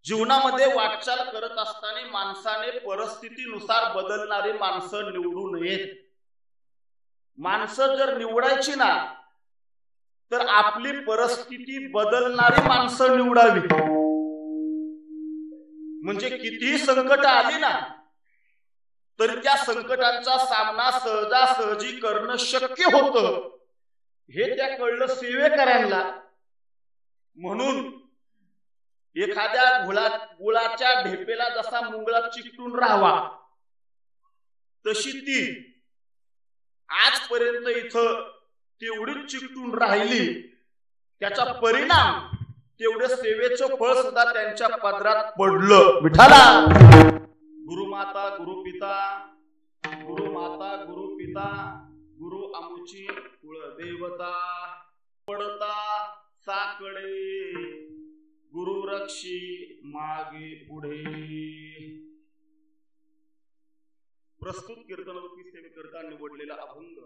जीवनामध्ये वाटचाल करत असताना माणसाने परिस्थितीनुसार बदलणारी माणसं निवडू नयेत. माणसं जर निवडायची ना तर आपली परिस्थिती बदलणारी माणसं निवडावी. म्हणजे कितीही संकट आली ना तरी त्या संकटांचा सामना सहजासहजी करणं शक्य होतं हे त्या कळलं सेवेकरांना. म्हणून एखाद्या गुळाच्या ढेपेला जसा मुंगळा चिकटून राहावा तशी ती आजपर्यंत इथं तेवढीच चिकटून राहिली. त्याचा परिणाम तेवढे सेवेचं फळ सुद्धा त्यांच्या पदरात पडलं. विठाला गुरुमाता गुरुपिता गुरुमाता गुरुपिता गुरु आमुची कुळदेवता पडता साकडे गुरु रक्षी मागे पुढे. प्रस्तुत कीर्तनरूपी सेवेकरता निवडलेला अभंग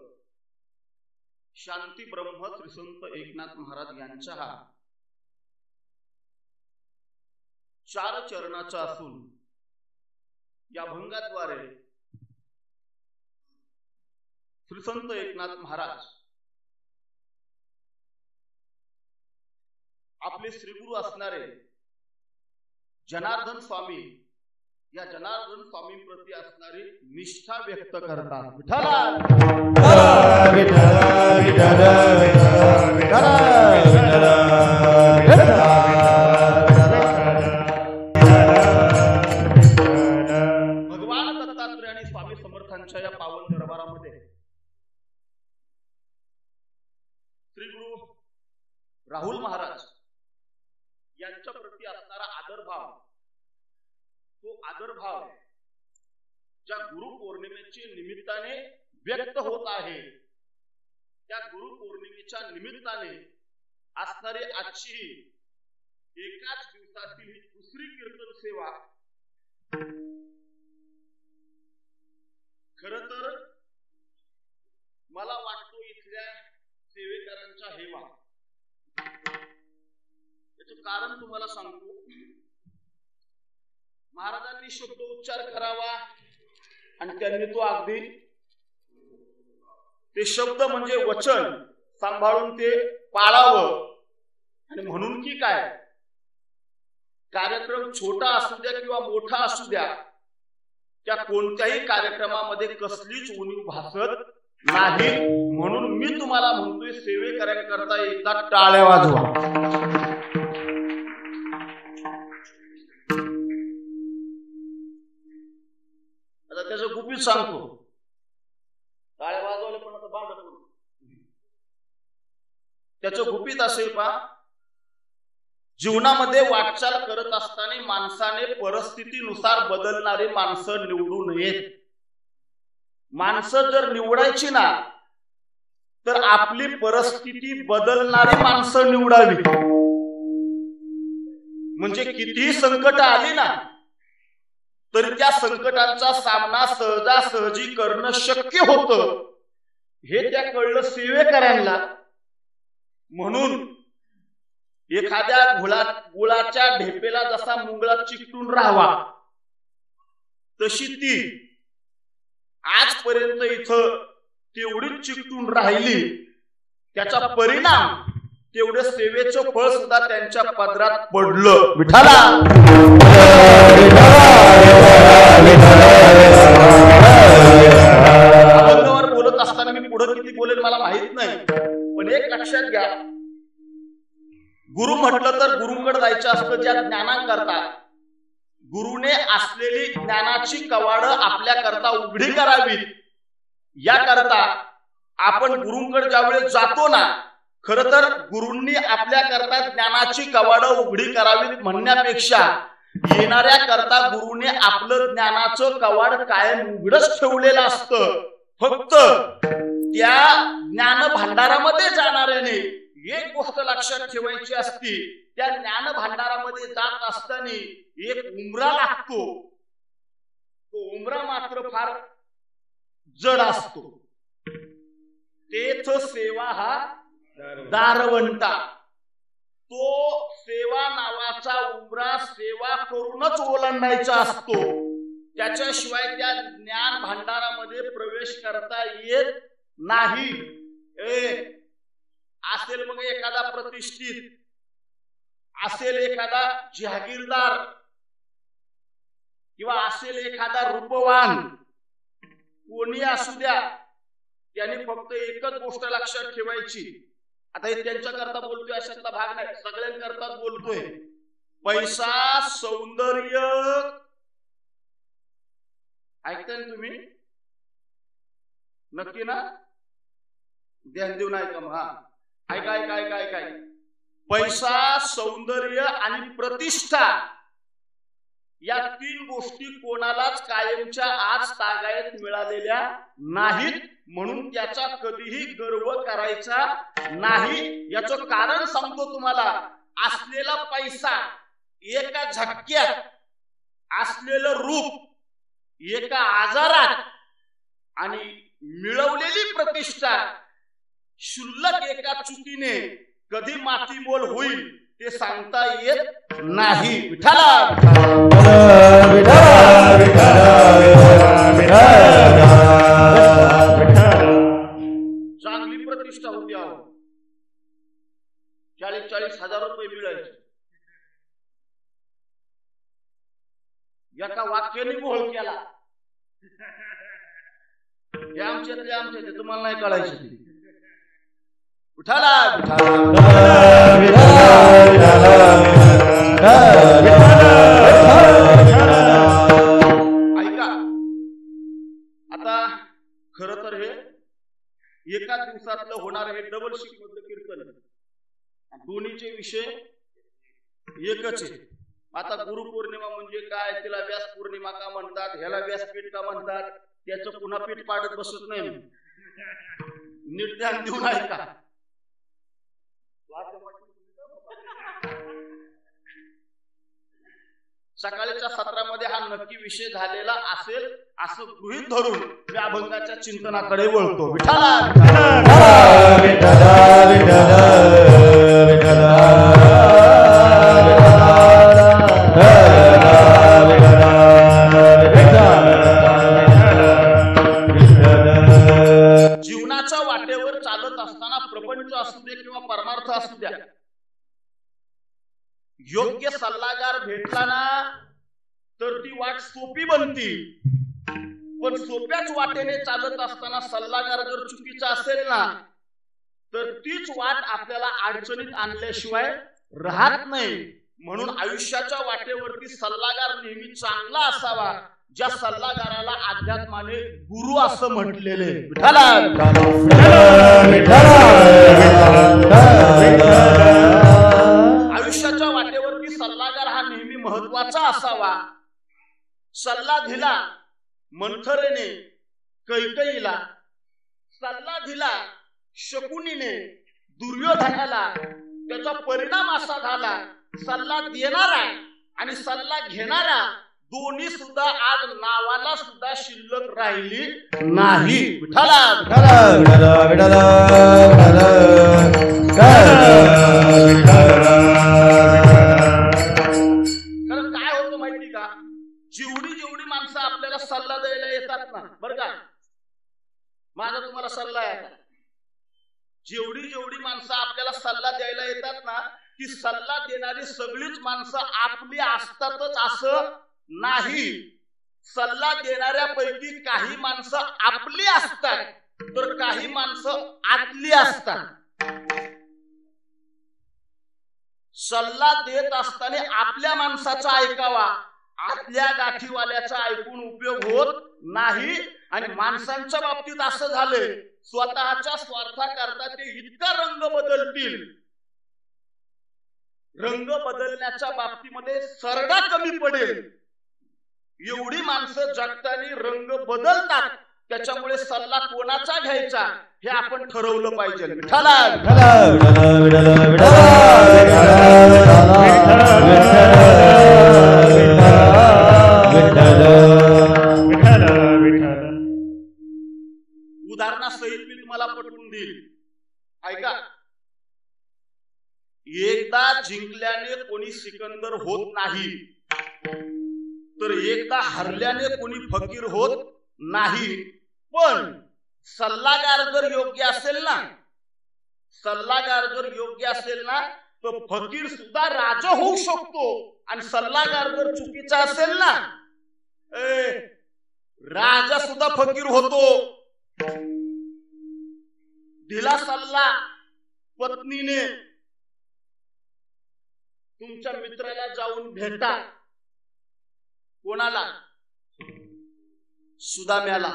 शांती ब्रह्म श्री संत एकनाथ महाराज यांचा हा 4 चरणाचा असून या अभंगाद्वारे श्री संत एकनाथ महाराज आपले श्रीगुरु असणारे जनार्दन स्वामी या जनार्दन स्वामी प्रती असणारी निष्ठा व्यक्त करतात. भगवान दत्तात्रय आणि स्वामी समर्थांच्या या पावन दरबारामध्ये श्रीगुरु राहुल महाराज यांच्या प्रती असणारा आदरभाव, तो आदरभाव ज्या गुरु पौर्णिमेच्या निमित्ताने व्यक्त होत आहे, त्या गुरु पौर्णिमेच्या निमित्ताने असणारी आजची एकाच दिवसातील ही दुसरी कीर्तन सेवा खर तर मला वाटतो इथल्या सेवेकरांचा हेवा. याचं कारण तुम्हाला सांगतो. महाराजांनी शब्द उच्चार करावा आणि त्यांनी तो अगदी ते शब्द म्हणजे वचन सांभाळून ते पाळावं. आणि म्हणून की काय, कार्यक्रम छोटा असू द्या किंवा मोठा असू द्या, त्या कोणत्याही कार्यक्रमामध्ये कसलीच उणीव भासत नाही. म्हणून मी तुम्हाला म्हणतोय सेवेकऱ्यांकरता एकदा टाळ्या वाजवा. आता त्याचं गुपित सांगतो. टाळ्या वाजवले पण आता बांध करू. त्याचं गुपित असेल पा, जीवनामध्ये वाटचाल करत असताना माणसाने परिस्थितीनुसार बदलणारी माणसं निवडू नयेत. माणसं जर निवडायची ना तर आपली परिस्थिती बदलणारी माणसं निवडावी. म्हणजे कितीही संकट आली ना तरी त्या संकटांचा सामना सहजासहजी करणं शक्य होतं हे त्या कळलं सेवेकरांना. म्हणून एखाद्या गुळाच्या ढेपेला जसा मुंगळा चिकटून राहावा तशी ती आजपर्यंत इथं तेवढीच चिकटून राहिली. त्याचा परिणाम तेवढे सेवेचं फळ सुद्धा त्यांच्या पदरात पडलं. विठाला अभंगावर बोलत असताना मी पुढे किती बोलेल मला माहित नाही, पण एक लक्षात घ्या, गुरु म्हटलं तर गुरुंकडे जायचं असतं. ज्या ज्ञानाकरता गुरुने असलेली ज्ञानाची कवाडं आपल्या करता उघडी करावीत, याकरता आपण गुरुंकडे ज्यावेळेस जातो ना, खर तर गुरूंनी आपल्या करता ज्ञानाची कवाडं उघडी करावीत म्हणण्यापेक्षा येणाऱ्या करता गुरुने आपलं ज्ञानाचं कवाड कायम उघडच ठेवलेलं असतं. फक्त त्या ज्ञान भांडारामध्ये जाणाऱ्याने एक गोष्ट लक्षात ठेवायची असती, त्या ज्ञान भांडारामध्ये जात असताना एक उमरा लागतो. तो उमरा मात्र फार जड असतो. तेच सेवा हा दारवंटा. तो सेवा नावा ज्ञानाचा उंबरा सेवा करूनच ओलांडायचा असतो. त्याच्याशिवाय त्या ज्ञान भांडारामध्ये प्रवेश करता येत नाही. असेल मग एखादा प्रतिष्ठित, असेल एखादा जहागीरदार, किंवा असेल एखादा रूपवान, कोणी असू द्या, त्यांनी फक्त एकच गोष्ट लक्षात ठेवायची. आता हे त्यांच्याकरता बोलतोय अशातला भाग नाही, सगळ्यांकरता बोलतोय. पैसा, सौंदर्य, ऐकताय ना तुम्ही? नक्की ना? ध्यान देऊन ऐका मग. हा ऐका ऐका ऐका ऐका. पैसा, सौंदर्य आणि प्रतिष्ठा या तीन गोष्टी कोणालाच कायमच्या आज तागायत मिळालेल्या नाहीत, म्हणून त्याचा कधीही गर्व करायचा नाही. याचं कारण सांगतो तुम्हाला. असलेला पैसा एका झटक्यात, असलेलं रूप एका आजारात, आणि मिळवलेली प्रतिष्ठा शुल्लक एका चुकीने कधी मातीमोल होईल ते सांगता येत नाही. विठ्ठला चांगली प्रतिष्ठा होती. 40,000 रुपये मिळायचे. एका वाक्याने मोहळ केला. हे आमच्यातले तुम्हाला नाही कळायचे. उठाला ऐका. आता खर तर हे एका दिवसातलं होणार हे डबल शिफ्ट मधलं कीर्तन. दोन्हीचे विषय एकच आहे. आता गुरुपौर्णिमा म्हणजे काय, तिला व्यास पौर्णिमा का म्हणतात, ह्याला व्यासपीठ का म्हणतात, त्याचं पुन्हा पीठ पाडत बसत नाही. नीट ध्यान देऊन ऐका. सकाळच्या सत्रामध्ये हा नक्की विषय झालेला असेल असं गृहीत धरून मी अभंगाच्या चिंतनाकडे वळतो. जीवनाच्या वाटेवर चालत असताना प्रपंच असू दे किंवा परमार्थ असू द्या, योग्य सल्लागार भेटला ना तर ती वाट सोपी बनती. पण सोप्याच वाटेने चालत असताना सल्लागार जर चुकीचा असेल ना तर तीच वाट आपल्याला अडचणीत आणल्याशिवाय राहत नाही. म्हणून आयुष्याच्या वाटेवरती सल्लागार नेहमी चांगला असावा, ज्या सल्लागाराला अध्यात्माने गुरु असं म्हटलेले. आयुष्याच्या वाटेवरती सल्लागार हा नेहमी महत्वाचा असावा. सल्ला दिला मंथरेने कैकईला, सल्ला दिला शकुनीने दुर्योधनाला, त्याचा परिणाम असा झाला सल्ला देणारा आणि सल्ला घेणारा दोन्ही सुद्धा आज नावाला सुद्धा शिल्लक राहिली नाही. कारण काय होतं माहिती का, जेवढी माणसं आपल्याला सल्ला द्यायला येतात ना, बरं का, माझा तुम्हाला सल्ला आहे, जेवढी माणसं आपल्याला सल्ला द्यायला येतात ना, ती सल्ला देणारी सगळीच माणसं आपली असतातच असं नाही. सल्ला देणाऱ्यापैकी काही माणसं आपली असतात तर काही माणसं आतली असतात. सल्ला देत असताना आपल्या माणसाचा ऐकावा, आतल्या गाठीवाल्याचा ऐकून उपयोग होत नाही. आणि माणसांच्या बाबतीत असं झालंय, स्वतःच्या स्वार्थाकरता ते इतका रंग बदलतील, रंग बदलण्याच्या बाबतीमध्ये सरडा कमी पडेल, एवढी माणसं जगतानी रंग बदलतात. त्याच्यामुळे सल्ला कोणाचा घ्यायचा हे आपण ठरवलं पाहिजे. उदाहरणासहित मी तुम्हाला पटवून देईल. ऐका, एकदा जिंकल्याने कोणी कोणी सिकंदर होत नाही, तर एकदा हरल्याने कोणी फकीर होत नाही. पण सल्लागार जर योग्य असेल ना, सल्लागार जर योग्य असेल ना, तर फकीर सुद्धा राजा होऊ शकतो. आणि सल्लागार जर चुकीचा असेल ना, राजा सुद्धा फकीर होतो. दिला सल्ला पत्नीने, तुमच्या मित्राला जाऊन भेटा. कोणाला? सुदाम्याला.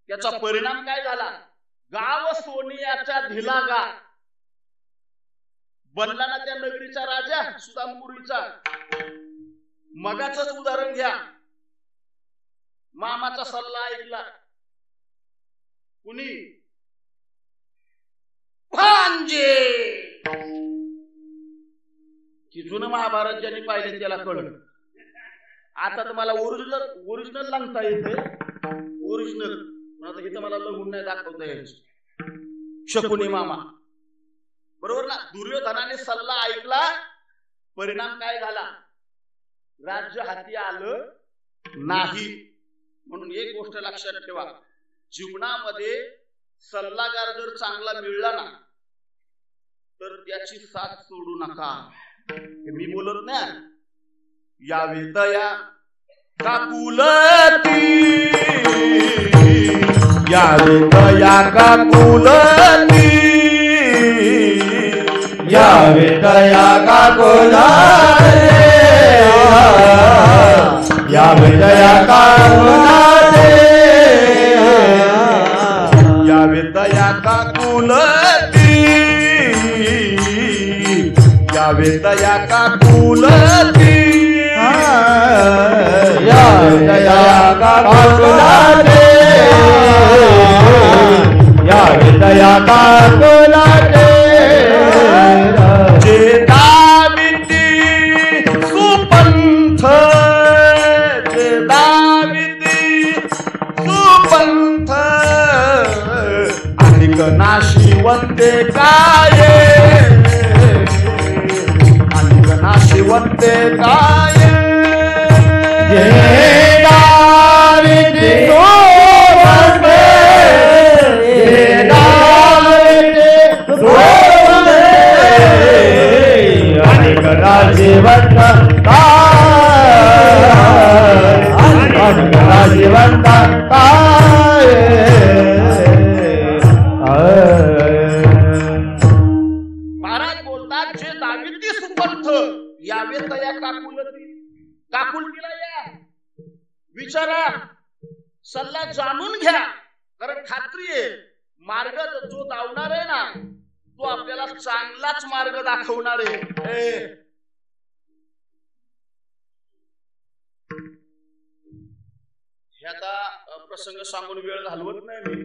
त्याचा परिणाम काय झाला? गाव सोनियाचा धिलागा बनला ना त्या नगरीचा राजा सुदामपुरीचा. मगाचच उदाहरण घ्या. मामाचा सल्ला ऐकला कुणी? भांजे. की जुनं महाभारत ज्यांनी पाहिले त्याला कळलं. आता तर मला ओरिजिनल सांगता येते. ओरिजिनल आता इथं मला लघुन नाही दाखवता यायचं. शकुनी मामा, बरोबर ना? दुर्योधनाने सल्ला ऐकला, परिणाम काय झाला? राज्य हाती आलं नाही. म्हणून एक गोष्ट लक्षात ठेवा, जीवनामध्ये सल्लागार जर चांगला मिळला ना, तर त्याची साथ सोडू नका. मी बोलत नाही. यावे दया काकुलती, यावे दया काकुलती, यावे दया काकुलती, यावे दया काकुलती, यावे दया काकुलती, यावे दया काकुलती, यावे दया काकुलती, यावे दया काकुलती. जे दाविती सुपंथ, जे दाविती सुपंथ, अधिक नाशिवंते काय, अधिक नाशिवंते काय. जे दाविती सुपंथ, जे दाविती सुपंथ, अधिक नाशिवंत काय, अधिक नाशिवंत काय. महाराज बोलतात, जे दाविती सुपंथ, यावे तया काकुलती. काकुलतीला या, विचारा, सल्ला जाणून घ्या. कारण खात्री आहे, मार्ग जो दावणार आहे ना, तो आपल्याला चांगलाच मार्ग दाखवणार आहे. हे आता प्रसंग सांगून वेळ घालवत नाही मी,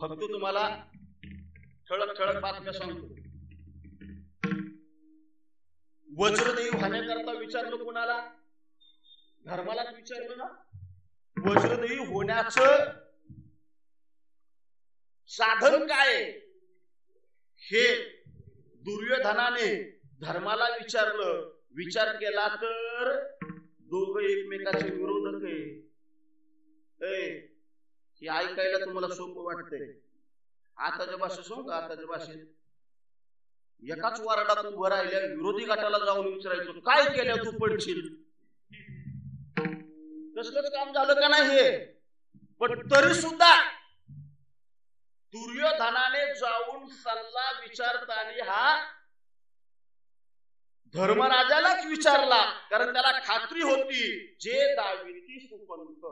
फक्त तुम्हाला ठळक ठळक बातम्या सांगतो. वज्रदेवी होण्याकरता विचारलं कोणाला? धर्मालाच विचारलं ना. वज्रदेवी होण्याचं साधन काय हे दुर्योधनाने धर्माला विचारलं. विचार केला तर दोघं एकमेकाचे विरोधक आहे. हे ऐकायला तुम्हाला सोपं वाटतंय. आताच्या भाषेत सांगू का? आताच्या भाषेत एकाच वार्डात उभं राहिल्या विरोधी गटाला जाऊन विचारायचं, काय केलं तू पडशील? तसलंच काम झालं का नाही हे? पण तरी सुद्धा दुर्योधनाने जाऊन सल्ला विचारताना हा धर्मराजालाच विचारला. कारण त्याला खात्री होती, जे दाविती सुपंथ,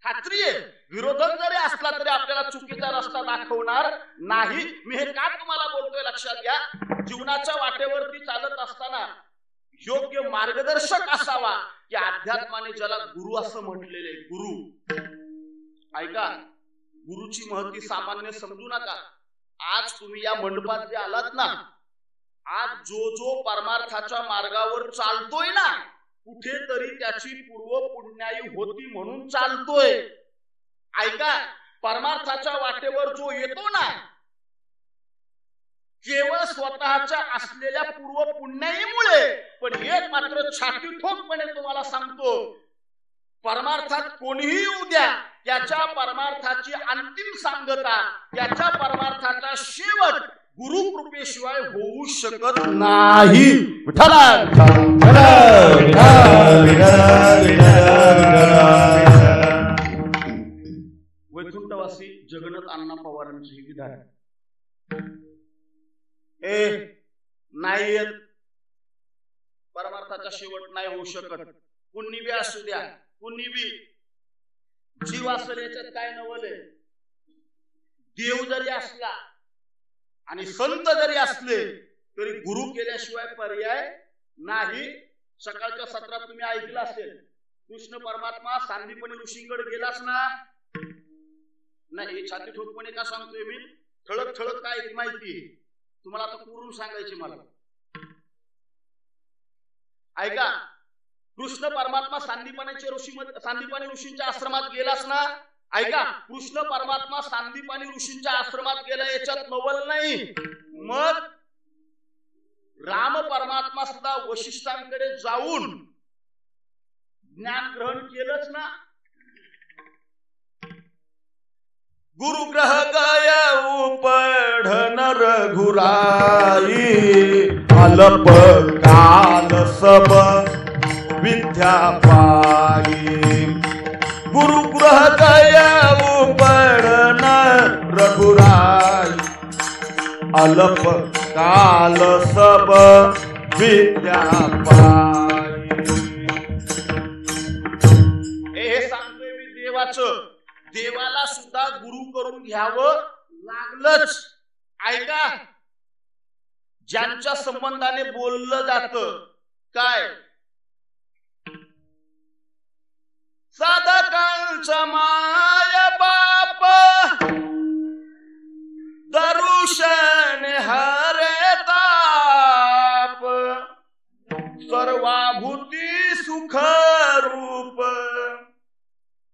खात्री आहे विरोधक जरी असला तरी आपल्याला चुकीचा रस्ता दाखवणार नाही. मी हे का तुम्हाला बोलतोय लक्षात घ्या. जीवनाच्या वाटेवरती चालत असताना योग्य मार्गदर्शक असावा, की अध्यात्माने ज्याला गुरु असं म्हटलेले. गुरु, ऐका, गुरुची महती सामान्य समजू नका. आज तुम्ही या मंडपात जे आलात ना, आज जो जो परमार्थाच्या मार्गावर चालतोय ना, कुठेतरी त्याची पूर्व पुण्याई होती म्हणून चालतोय. ऐका, परमार्थाच्या वाटेवर जो येतो ना, केवळ स्वतःच्या असलेल्या पूर्व पुण्याईमुळे, पण एक मात्र छाती ठोकपणे तुम्हाला सांगतो, परमार्थात कोणीही येऊ द्या, त्याच्या परमार्थाची अंतिम सांगता, त्याच्या परमार्थाचा शेवट गुरु कृपेशिवाय होऊ शकत नाही. वैकुंठवासी जगन्नाथ अण्णा पवारांची विधान नाही येत, परमार्थाचा शेवट नाही होऊ शकत. कुणी बी असू द्या, कुणी बी जीव असेल याच्यात काय नवले. देव जरी असला आणि संत जरी असले तरी गुरु केल्याशिवाय पर्याय नाही. सकाळच्या सत्रात तुम्ही ऐकलं असेल, कृष्ण परमात्मा सांदीपनी ऋषींकडे गेलाच ना. नाही, छाती ठोकपणे का सांगतोय मी, ठळक ठळक काय ती माहिती तुम्हाला आता पूर्ण सांगायची मला. ऐका, कृष्ण परमात्मा सांदीपनी ऋषींच्या आश्रमात गेलाच ना. ऐका, कृष्ण परमात्मा सांदीपनी ऋषींच्या आश्रमात गेला याच्यात नवल नाही. मग राम परमात्मा सुद्धा वशिष्ठांकडे जाऊन ज्ञान ग्रहण केलंच ना. गुरुग्रह गय उपढन रघुराई, अल्प काल सब विद्या पाई. गुरुग्रह गय उपढन रघुराई, अल्प काल सब विद्या पाई. हे सांगतोय मी देवाचं, देवाला सुद्धा गुरु करून घ्यावं लागलंच. ऐका, ज्यांच्या संबंधाने बोललं जातं काय, साधकांचा माय बाप दरुशन हरे ताप, सर्वाभूती सुख रूप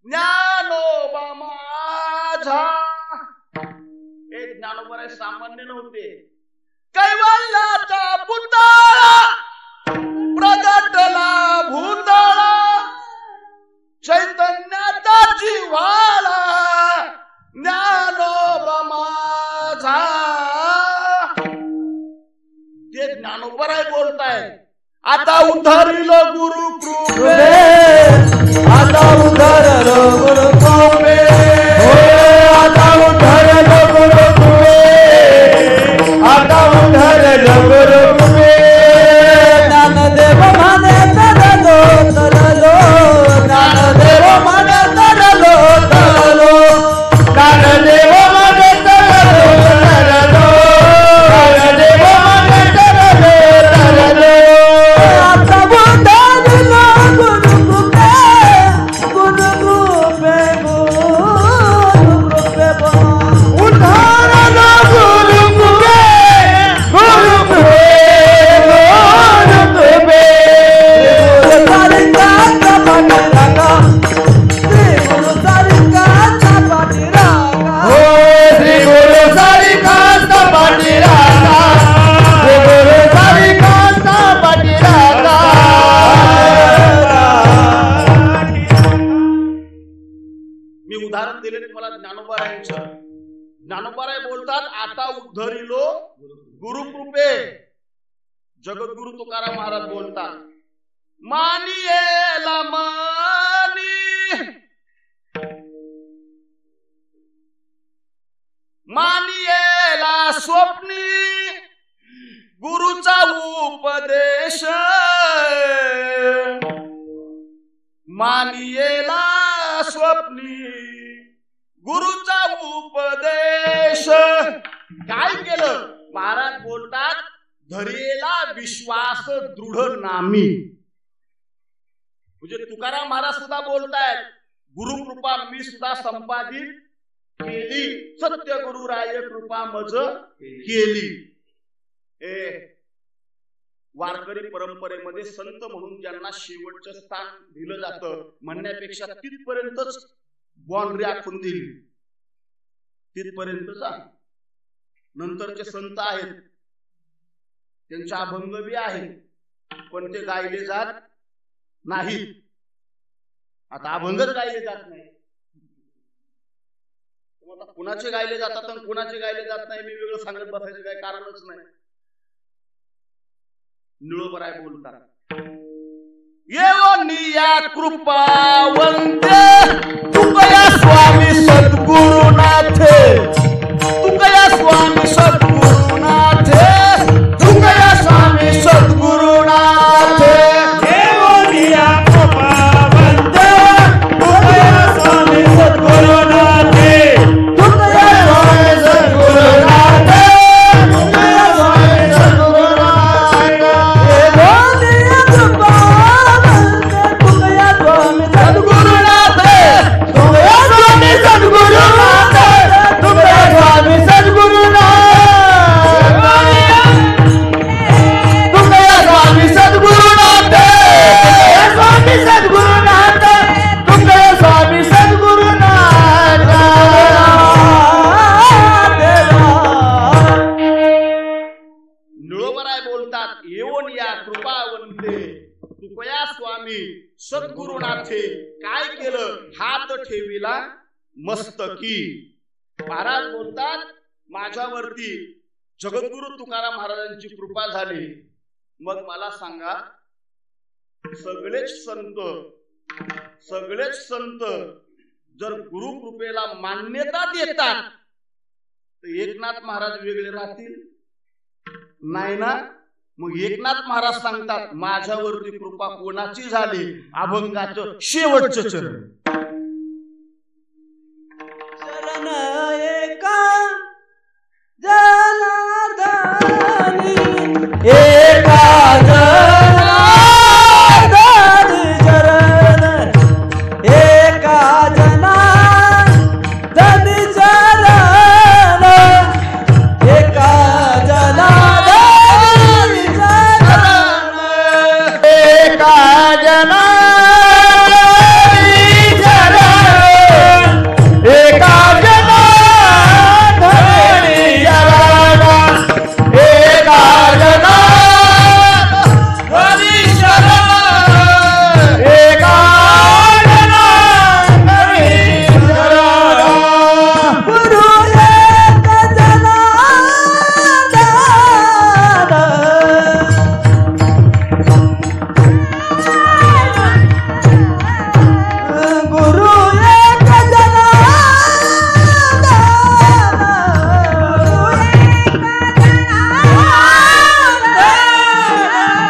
ज्ञानोबा माझा. हे ज्ञानोबा सामान्य नव्हते. कैवल्याचा पुतळा प्रगटला भूतळा, चैतन्याचा जिव्हाळा ज्ञानोबा माझा. ते ज्ञानोबा बोलताय. आता उद्धरिलो गुरु कृपे, आता उद्धरलो गुरु कृपे, आता उद्धरलो गुरु कृपे, आता उद्धरलो गुरु कृपे. ज्ञानदेव माने तरलो तरलो, ज्ञानदेव माने तरलो तरलो, ज्ञानदेव माने तरलो तरलो, ज्ञानदेव माने तरलो तरलो. आता उद्धरलो गुरु कृपे, गुरु कृपे, गुरु कृपे, उद्धरलो गुरु कृपे, गुरु कृपे, गुरु कृपे. श्री गुरु सारिकांत पाटीरागा, श्री गुरु सारिकांत पाटीरागा. मी उदाहरण दिले तुम्हाला ज्ञानोबारायांचं. ज्ञानोबाराय बोलतात, आता उद्धरिलो गुरुकृपे. जगद्गुरु तुकाराम महाराज बोलतात, मानियेला मानी, मानियेला स्वप्नी गुरुचा उपदेश, मानियेला स्वप्नी गुरुचा उपदेश. काय केलं महाराज बोलतात, धरेला विश्वास दृढ नामी. म्हणजे तुकाराम महाराज सुद्धा बोलतायत, गुरुकृपा मी सुद्धा संपादित केली, सत्य गुरु राय कृपा मज केली. वारकरी परंपरेमध्ये संत म्हणून ज्यांना शेवटचं स्थान दिलं जातं म्हणण्यापेक्षा तिथपर्यंतच बाउंड्री आखून दिली, तिथपर्यंतच. नंतरचे संत आहेत त्यांचा अभंग बी आहे, पण ते गायले जात नाही. आता अभंगच गायले जात नाही, आता कुणाचे गायले जातात आणि कुणाचे गायले जात नाही मी वेगळं सांगत बसायचं काही कारणच नाही. निळोबराय बोलतात, येवनिया कृपावंते तुकया स्वामी सद्गुरुनाथे, तुकया स्वामी सद्गुरुनाथे, तुकया स्वामी सद्गुरुनाथे. येवनिया कृपावंते तुकया स्वामी सद्गुरुनाथे, तुकया स्वामी सद्गुरुनाथे, तुकया स्वामी सद्गुरुनाथे. येवनिया कृपावंते तुकया स्वामी सद्गुरुनाथे, तुकया स्वामी सद्गुरुनाथे, तुकया स्वामी सद्गुरुनाथे, तुकया स्वामी सद्गुरुनाथे, तुकया स्वामी सद्गुरुनाथे. निळोबराय बोलतात, येऊन या कृपावंते तुकया स्वामी सद्गुरुनाथे. काय केलं? हात ठेविला मस्तकी. महाराज बोलतात, माझ्यावरती जगद्गुरु तुकाराम महाराजांची कृपा झाली. मग मला सांगा, सगळेच संत जर गुरु कृपेला मान्यता देतात तर एकनाथ महाराज वेगळे राहतील नाही ना? मग एकनाथ महाराज सांगतात, माझ्यावरती कृपा कोणाची झाली? अभंगाचं शेवटचं चरण. शरण एका जनार्दनी, एका जनार्दनी शरण, एका जनार्दनी शरण, एका जनार्दनी शरण, एका जनार्दनी शरण, एका जनार्दनी शरण, एका जनार्दनी शरण, एका जनार्दनी शरण. गुरु एक जनार्दन, गुरु एक जनार्दन.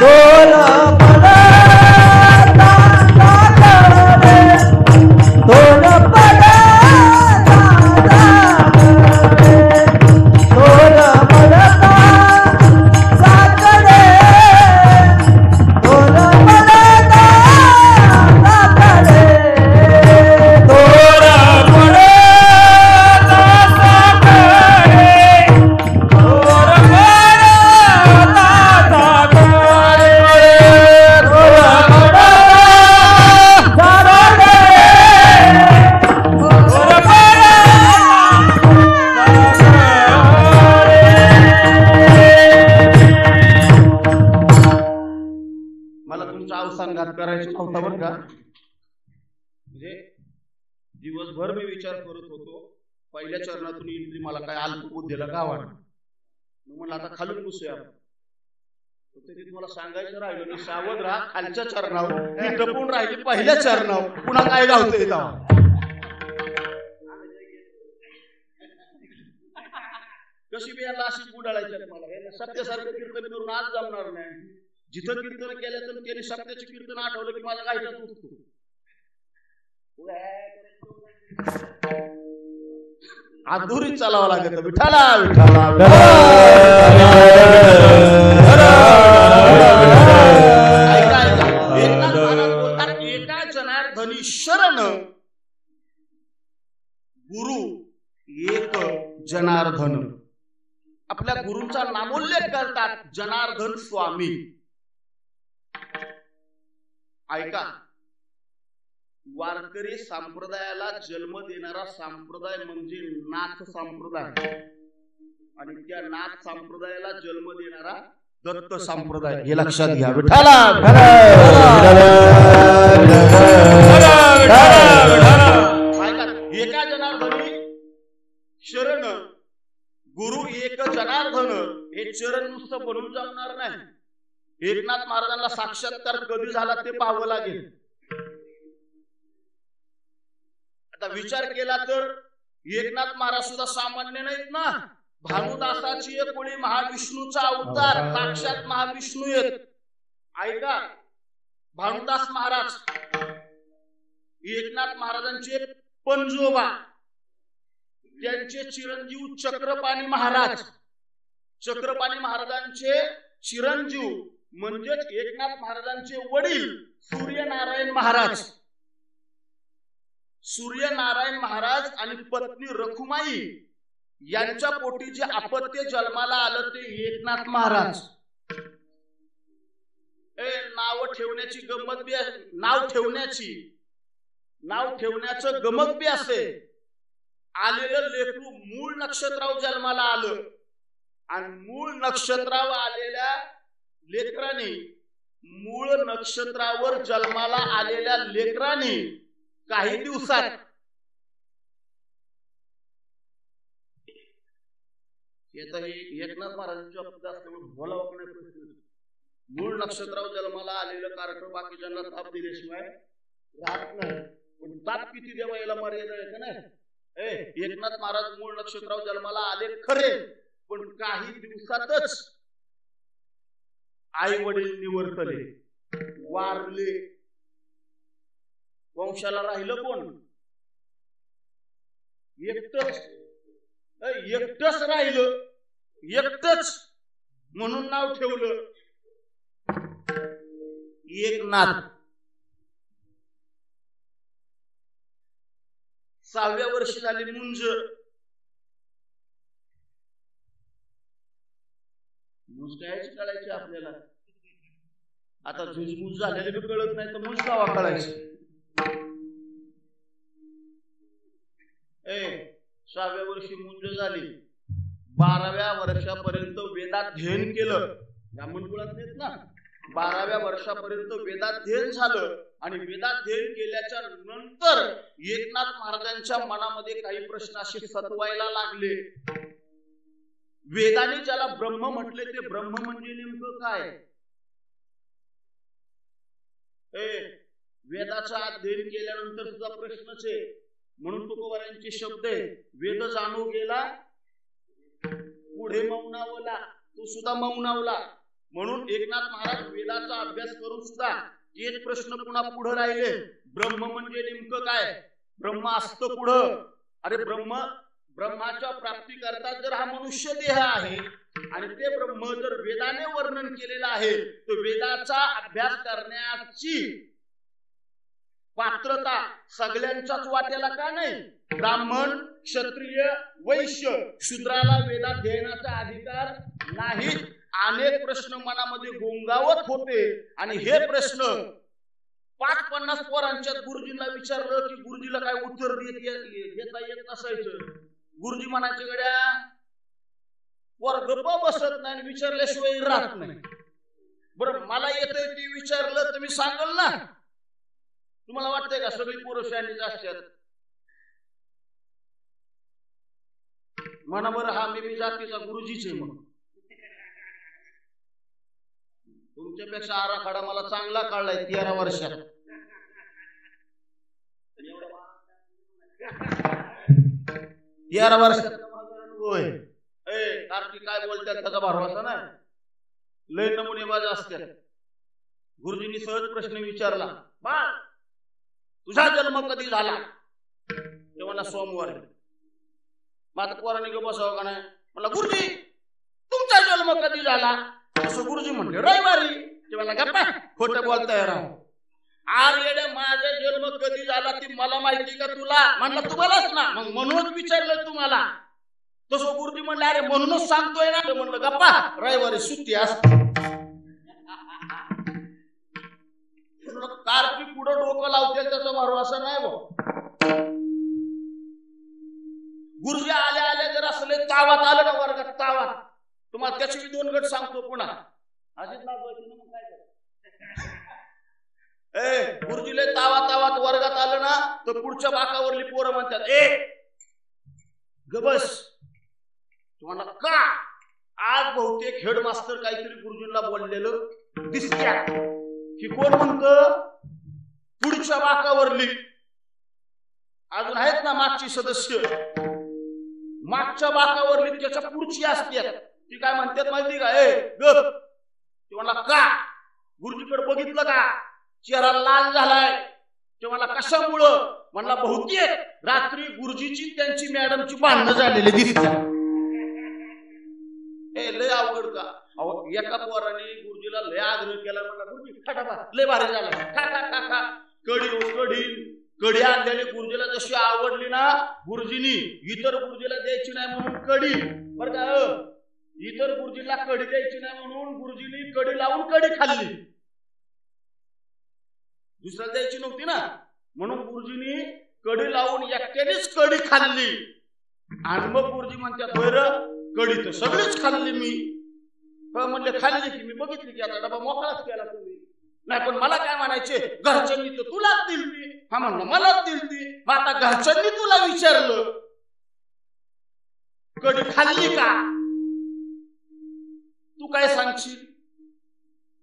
दोन पदार्थ साखरे, दोन पदार्थ साखरे, दोन पदार्थ साखरे, दोन पदार्थ साखरे, दोन पदार्थ साखरे, दोन मला तुमचा अवसानघात करायचा नव्हता बरं का. म्हणजे दिवसभर मी विचार करत होतो, पहिल्या चरणातून येईल मला काय अल्पबुद्धीला का वाटत. म्हणलं आता खालून बसूया आपण. ते तुम्हाला सांगायचं राहिलं मी, सावध राहा. खालच्या चरणावर ती टपून राहिली पहिल्या चरणावर, पुन्हा काय गावतं येतं. कशी बी याला अशी बुडाळायची मला. हे सत्यासारखं कीर्तन करून आज जमणार नाही. जिथं कीर्तन केलं तर त्याने सत्याचे कीर्तन आठवलं की माझा काही उठतो. अधुरी चालावं लागत. विठाला विठाला एका जनार्दनी शरण, गुरु एक जनार्दन. आपल्या गुरूंचा नामोल्लेख करतात, जनार्दन स्वामी. ऐका, वारकरी संप्रदायाला जन्म देणारा संप्रदाय म्हणजे नाथ संप्रदाय, आणि त्या नाथ संप्रदायाला जन्म देणारा दत्त संप्रदाय, हे लक्षात घ्या. विठाला एका जनार्दनी शरण, गुरु एक जनार्दन, हे चरण नुसतं बनून जमणार नाही. एकनाथ महाराजांना साक्षात्कार कधी झाला ते पाहावं लागेल. आता विचार केला तर एकनाथ महाराज सुद्धा सामान्य नाहीत ना. भानुदासाची एक कोळी महाविष्णूचा अवतार, साक्षात महाविष्णू येत. ऐका, भानुदास महाराज एकनाथ महाराजांचे पंजोबा, त्यांचे चिरंजीव चक्रपाणी महाराज, चक्रपाणी महाराजांचे चिरंजीव म्हणजेच एकनाथ महाराजांचे वडील सूर्यनारायण महाराज. सूर्यनारायण महाराज आणि पत्नी रखुमाई यांच्या पोटी जे अपत्य जन्माला आलं ते एकनाथ महाराज. नाव ठेवण्याची गंमत बी, नाव ठेवण्याचं गमक बी असे. आलेलं लेकरू मूळ नक्षत्राव जन्माला आलं आणि मूळ नक्षत्रावर आलेल्या लेकराने, मूळ नक्षत्रावर जन्माला आलेल्या लेकराने काही दिवसात एकनाथ महाराजांच्या बोलावं नाही प्रश्न. मूळ नक्षत्रावर जन्माला आलेलं कारण बाकीच्यांना ताप दिल्याशिवाय राहत नाही. पण ताप किती देवा याला मर्यादा आहे का नाही. एकनाथ महाराज मूळ नक्षत्रावर जन्माला आले खरे, पण काही दिवसातच आई वडील निवर्तले, वारले. वंशाला राहिलं कोण? एकटच राहिलं, एकटच. म्हणून नाव ठेवलं एकनाथ. 6व्या वर्षी झाली मुंज. मुंज कायची कळायची आपल्याला. आता झुजमुज झालेले बी कळत नाही तर मुंज कावा कळायची. 6व्या वर्षी मुंज झाली. 12व्या वर्षापर्यंत वेदाध्ययन केलं. ब्राह्मण कुळात नाहीत ना. 12व्या वर्षापर्यंत वेदाध्ययन झालं आणि वेदाध्ययन केल्याच्या नंतर एकनाथ महाराजांच्या मनामध्ये काही प्रश्न असे सतवायला लागले. वेदाने ज्याला ब्रह्म म्हटले ते ब्रह्म म्हणजे नेमकं काय? वेदाचा अध्ययन केल्यानंतर सुद्धा प्रश्नच आहे. म्हणून तुकोबारायांचे शब्द आहे, वेद जाणू गेला पुढे मौनावला, तो सुद्धा मौनावला. म्हणून एकनाथ महाराज वेदाचा अभ्यास करून सुद्धा तेच प्रश्न पुन्हा पुढे राहिले. ब्रह्म म्हणजे नेमकं काय? ब्रह्म असतं पुढं. अरे ब्रह्माच्या प्राप्ती करता जर हा मनुष्य देह आहे आणि ते ब्रह्म जर वेदाने वर्णन केलेलं आहे तर वेदाचा अभ्यास करण्याची पात्रता सगळ्यांच्याच वाट्याला का नाही? ब्राह्मण, क्षत्रिय, वैश्य, शूद्राला वेदाध्ययनाचा अधिकार नाही. अनेक प्रश्न मनामध्ये गोंगावत होते आणि हे प्रश्न 50-50 पोरांच्या गुरुजींना विचारलं की गुरुजीला काय उत्तर देता येत नसायचं. गुरुजी म्हणायचे, गड्या वर गप्प बसत नाही, विचारल्याशिवाय राहत नाही. बरं, मला येतंय ते विचारलं तर मी सांगल ना. तुम्हाला वाटतंय का सगळी पोरं शहाणीच असतात? म्हणा बरं, हा मी जातीचा गुरुजीच आहे म्हणून. तुमच्यापेक्षा आराखडा मला चांगला काढलाय 13 वर्षात. 13 वर्षात होय. कार्तिक काय बोलतात त्याचा भरवसा नाही. लय नमुनेबाज असतात. गुरुजींनी सहज प्रश्न विचारला, बाळ तुझा जन्म कधी झाला? ते मला सोमवार. माझा पोराने ग बसावं का नाही? मला गुरुजी तुमचा जन्म कधी झाला? असं गुरुजी म्हणले रविवारी. ते मला गप्पा खोटं बोलताय राव. आर्यडे माझा जन्म कधी झाला ती मला माहिती का तुला? म्हणलं तुम्हालाच ना, मग म्हणूनच विचारलं तुम्हाला. तसं गुरुजी म्हणले अरे म्हणूनच सांगतोय ना. म्हणलं गप्पा रविवारी सुट्टी असते. कार्तिक पुढं डोकं लावते त्याचा भरवसा नाही भाऊ. गुरुजी आल्या आल्या जर असले तावात आलं ना वर्गात, तावात, तुम्हाला त्याचे 2 गट सांगतो पुन्हा. अशीच नाचवायची ना, मग काय करायचं? गुरुजीले तावात वर्गात आलं ना तर पुढच्या बाकावरली पोरं म्हणतात, गबस. तुम्हाला का आज बहुतेक हेडमास्टर काहीतरी गुरुजींना बोललेलं दिसत्या. की कोण म्हणतं? पुढच्या बाकावरली. अजून आहेत ना मागची सदस्य, मागच्या बाकावरली त्याच्या पुढची असते. ती काय म्हणतात माहिती का? गप. ते म्हणला का गुरुजीकडे बघितलं का? चेहरा लाल झालाय. ते म्हणला कशामुळं? म्हणला बहुतेक रात्री गुरुजीची त्यांची मॅडमची भांडणं झालेली दिसतात. लय अवघड का? एका पोराने गुरुजीला लय आग्रह केला. म्हणला गुरुजी खटाबा लय भारी झाला, खा खा खा खा. कढी आणलेली गुरुजीला जशी आवडली ना, गुरुजीनी इतर गुरुजीला द्यायची नाही म्हणून कढी, बरं का, इतर गुरुजीला कढी द्यायची नाही म्हणून गुरुजीनी कढी लावून कढी खाल्ली. दुसऱ्याला द्यायची नव्हती ना, म्हणून गुरुजीनी कढी लावून एकट्यानेच कढी खाल्ली. आणि मग गुरुजी म्हणतात, होय र, कढी तर सगळीच खाल्ली मी. म्हणले खाल्ली की? मी बघितली की आता डबा मोकळाच केला तुम्ही. नाही पण मला काय म्हणायचे, घरच्यांनी तर तुलाच दिलती. हा म्हणलं मलाच दिलती. मग आता घरच्यांनी तुला विचारलं कढी खाल्ली का, तू काय सांगशील?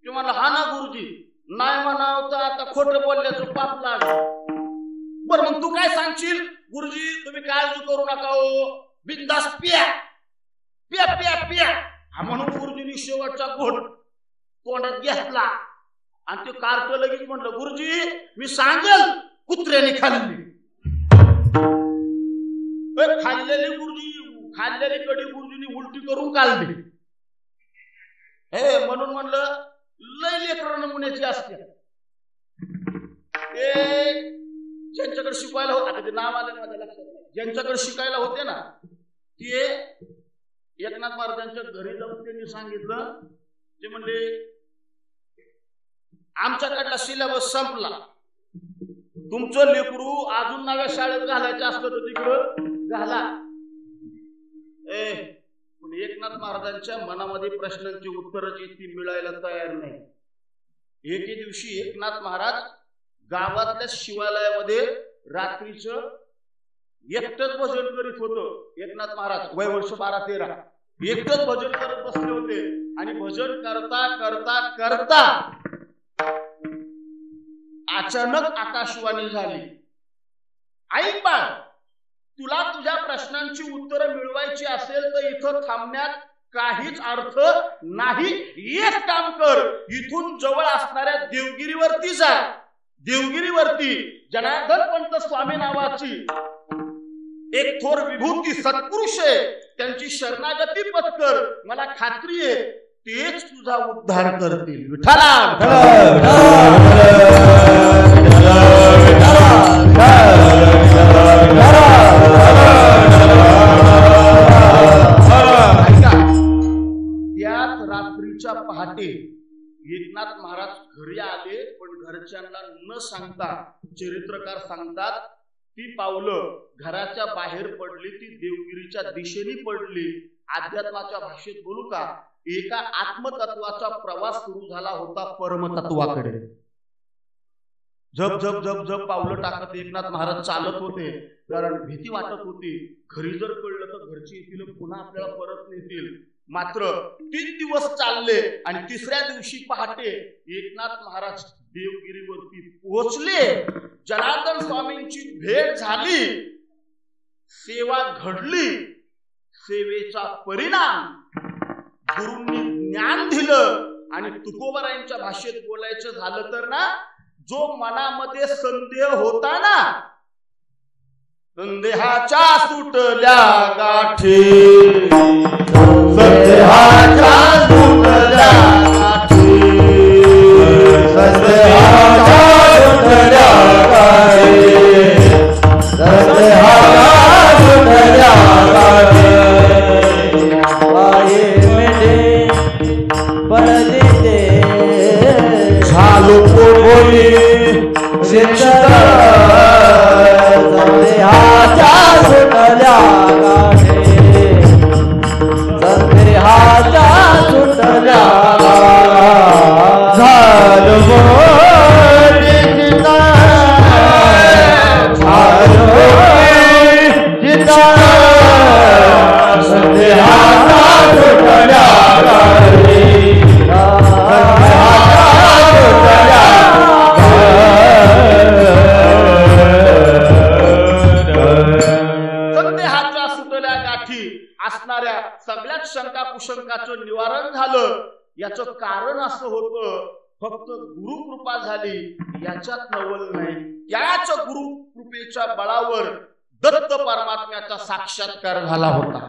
ते म्हणलं हा ना गुरुजी, नाही म्हणावं तर आता खोटं बोलल्याचं पाप लागलं. बरं मग तू काय सांगशील? गुरुजी तुम्ही काळजी करू नका, हो बिंदास प्या प्या प्या प्या. हा म्हणून गुरुजींनी शेवटचा घोट तोंडात घेतला आणि ते कार्ट लगेच म्हणलं, गुरुजी मी सांगेल कुत्र्याने खाल्ली. खाल्लेली कढी गुरुजींनी उलटी करून काढली. म्हणून म्हणलं लय लेकर नमुन्याची असते. ज्यांच्याकडे शिकवायला होते, आता ते नाव आलं माझ्या लक्षात नाही, ज्यांच्याकडे शिकायला होते ना, ते एकनाथ महाराजांच्या घरी जाऊन त्यांनी सांगितलं. ते म्हणले आमच्याकडला सिलेबस संपला, तुमचं लेकरू अजून नव्या शाळेत घालायचं असलं तर तिकडं घाला. पण एकनाथ महाराजांच्या मनामध्ये प्रश्नांची उत्तरच ती मिळायला तयार नाही. एके दिवशी एकनाथ महाराज गावातल्या शिवालयामध्ये रात्रीचं एकटंच भजन करीत होतं. एकनाथ महाराज वय वर्ष 12-13 एकटंच भजन करत बसले होते. आणि भजन करता करता करता अचानक आकाशवाणी झाली, ऐक बाळ, तुला तुझ्या प्रश्नांची उत्तरं मिळवायची असेल तर इथं थांबण्यात काहीच अर्थ नाही. एक काम कर, इथून जवळ असणाऱ्या देवगिरीवरती जा. देवगिरीवरती जनार्दन पंत स्वामी नावाची एक थोर विभूती सत्पुरुष आहे, त्यांची शरणागती पत्कर. मला खात्री आहे तेच तुझा उद्धार करतील. त्याच रात्रीच्या पहाटे एकनाथ महाराज घरी आले, पण घरच्यांना न सांगता चरित्रकार सांगतात ती पावलं घराच्या बाहेर पडली, ती देवगिरीच्या दिशेने पडली. अध्यात्माच्या भाषेत बोलू का, एका आत्मतत्वाचा प्रवास सुरू झाला होता परमतत्वाकडे. जप जप जप जप पावलं टाकत एकनाथ महाराज चालत होते, कारण भीती वाटत होती घरी जर कळलं तर घरची येतील, पुन्हा आपल्याला परत नेतील. मात्र 3 दिवस चालले आणि 3ऱ्या दिवशी पहाटे एकनाथ महाराज देवगिरीवरती पोहोचले. जनार्दन स्वामींची भेट झाली, सेवा घडली. सेवेचा परिणाम गुरूंनी ज्ञान दिलं. आणि तुकोबारायांच्या भाषेत बोलायचं झालं तर ना, जो मनामध्ये संदेह होता ना, संदेहाच्या सुटल्या गाठी, संदेहाच्या सुटल्या गाठी, संदेहाच्या सुटल्या गाठी, संदेहाच्या सुटल्या गाठी. झालो कोणी संदेहाच्या सुटल्या गाठी, संदेहाच्या सुटल्या असं होतं, फक्त गुरुकृपा झाली याच्यात नवल नाही. त्याच गुरुकृपेच्या बळावर दत्त परमात्म्याचा साक्षात्कार झाला होता.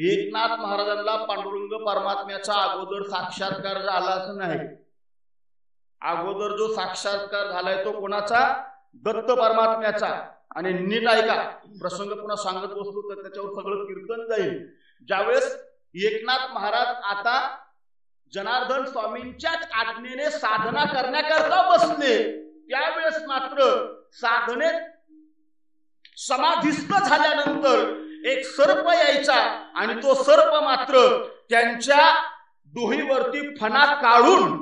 एकनाथ महाराजांना पांडुरंग परमात्म्याचा अगोदर साक्षात्कार झालाच नाही. अगोदर जो साक्षात्कार झालाय तो कोणाचा? दत्त परमात्म्याचा. आणि नीट ऐका, प्रसंग पुन्हा सांगत बसतो तर त्याच्यावर सगळं कीर्तन जाईल. ज्यावेळेस एकनाथ महाराज आता जनार्दन स्वामींच्याच आज्ञेने साधना करण्याकरता बसले, त्यावेळेस मात्र साधनेत समाधिस्थ झाल्यानंतर एक सर्प यायचा आणि तो सर्प मात्र त्यांच्या डोहीवरती फणा काढून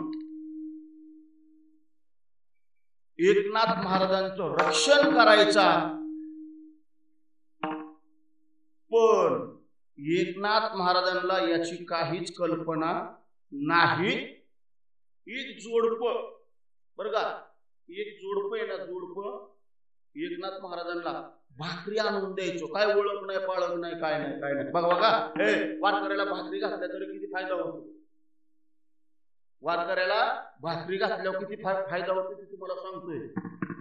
एकनाथ महाराजांचं रक्षण करायचा. पण एकनाथ महाराजांना याची काहीच कल्पना नाही. एक जोडप बर का, एक जोडप आहे ना, जोडप एकनाथ महाराजांना भाकरी आणून द्यायचो. काय ओळख नाही, पाळख नाही, काय नाही, काय नाही. बघा बघा, हे वारकऱ्याला भाकरी घातल्या तरी किती फायदा होतो. वारकऱ्याला भाकरी घातल्यावर किती फायदा होतो ते तुम्हाला सांगतोय.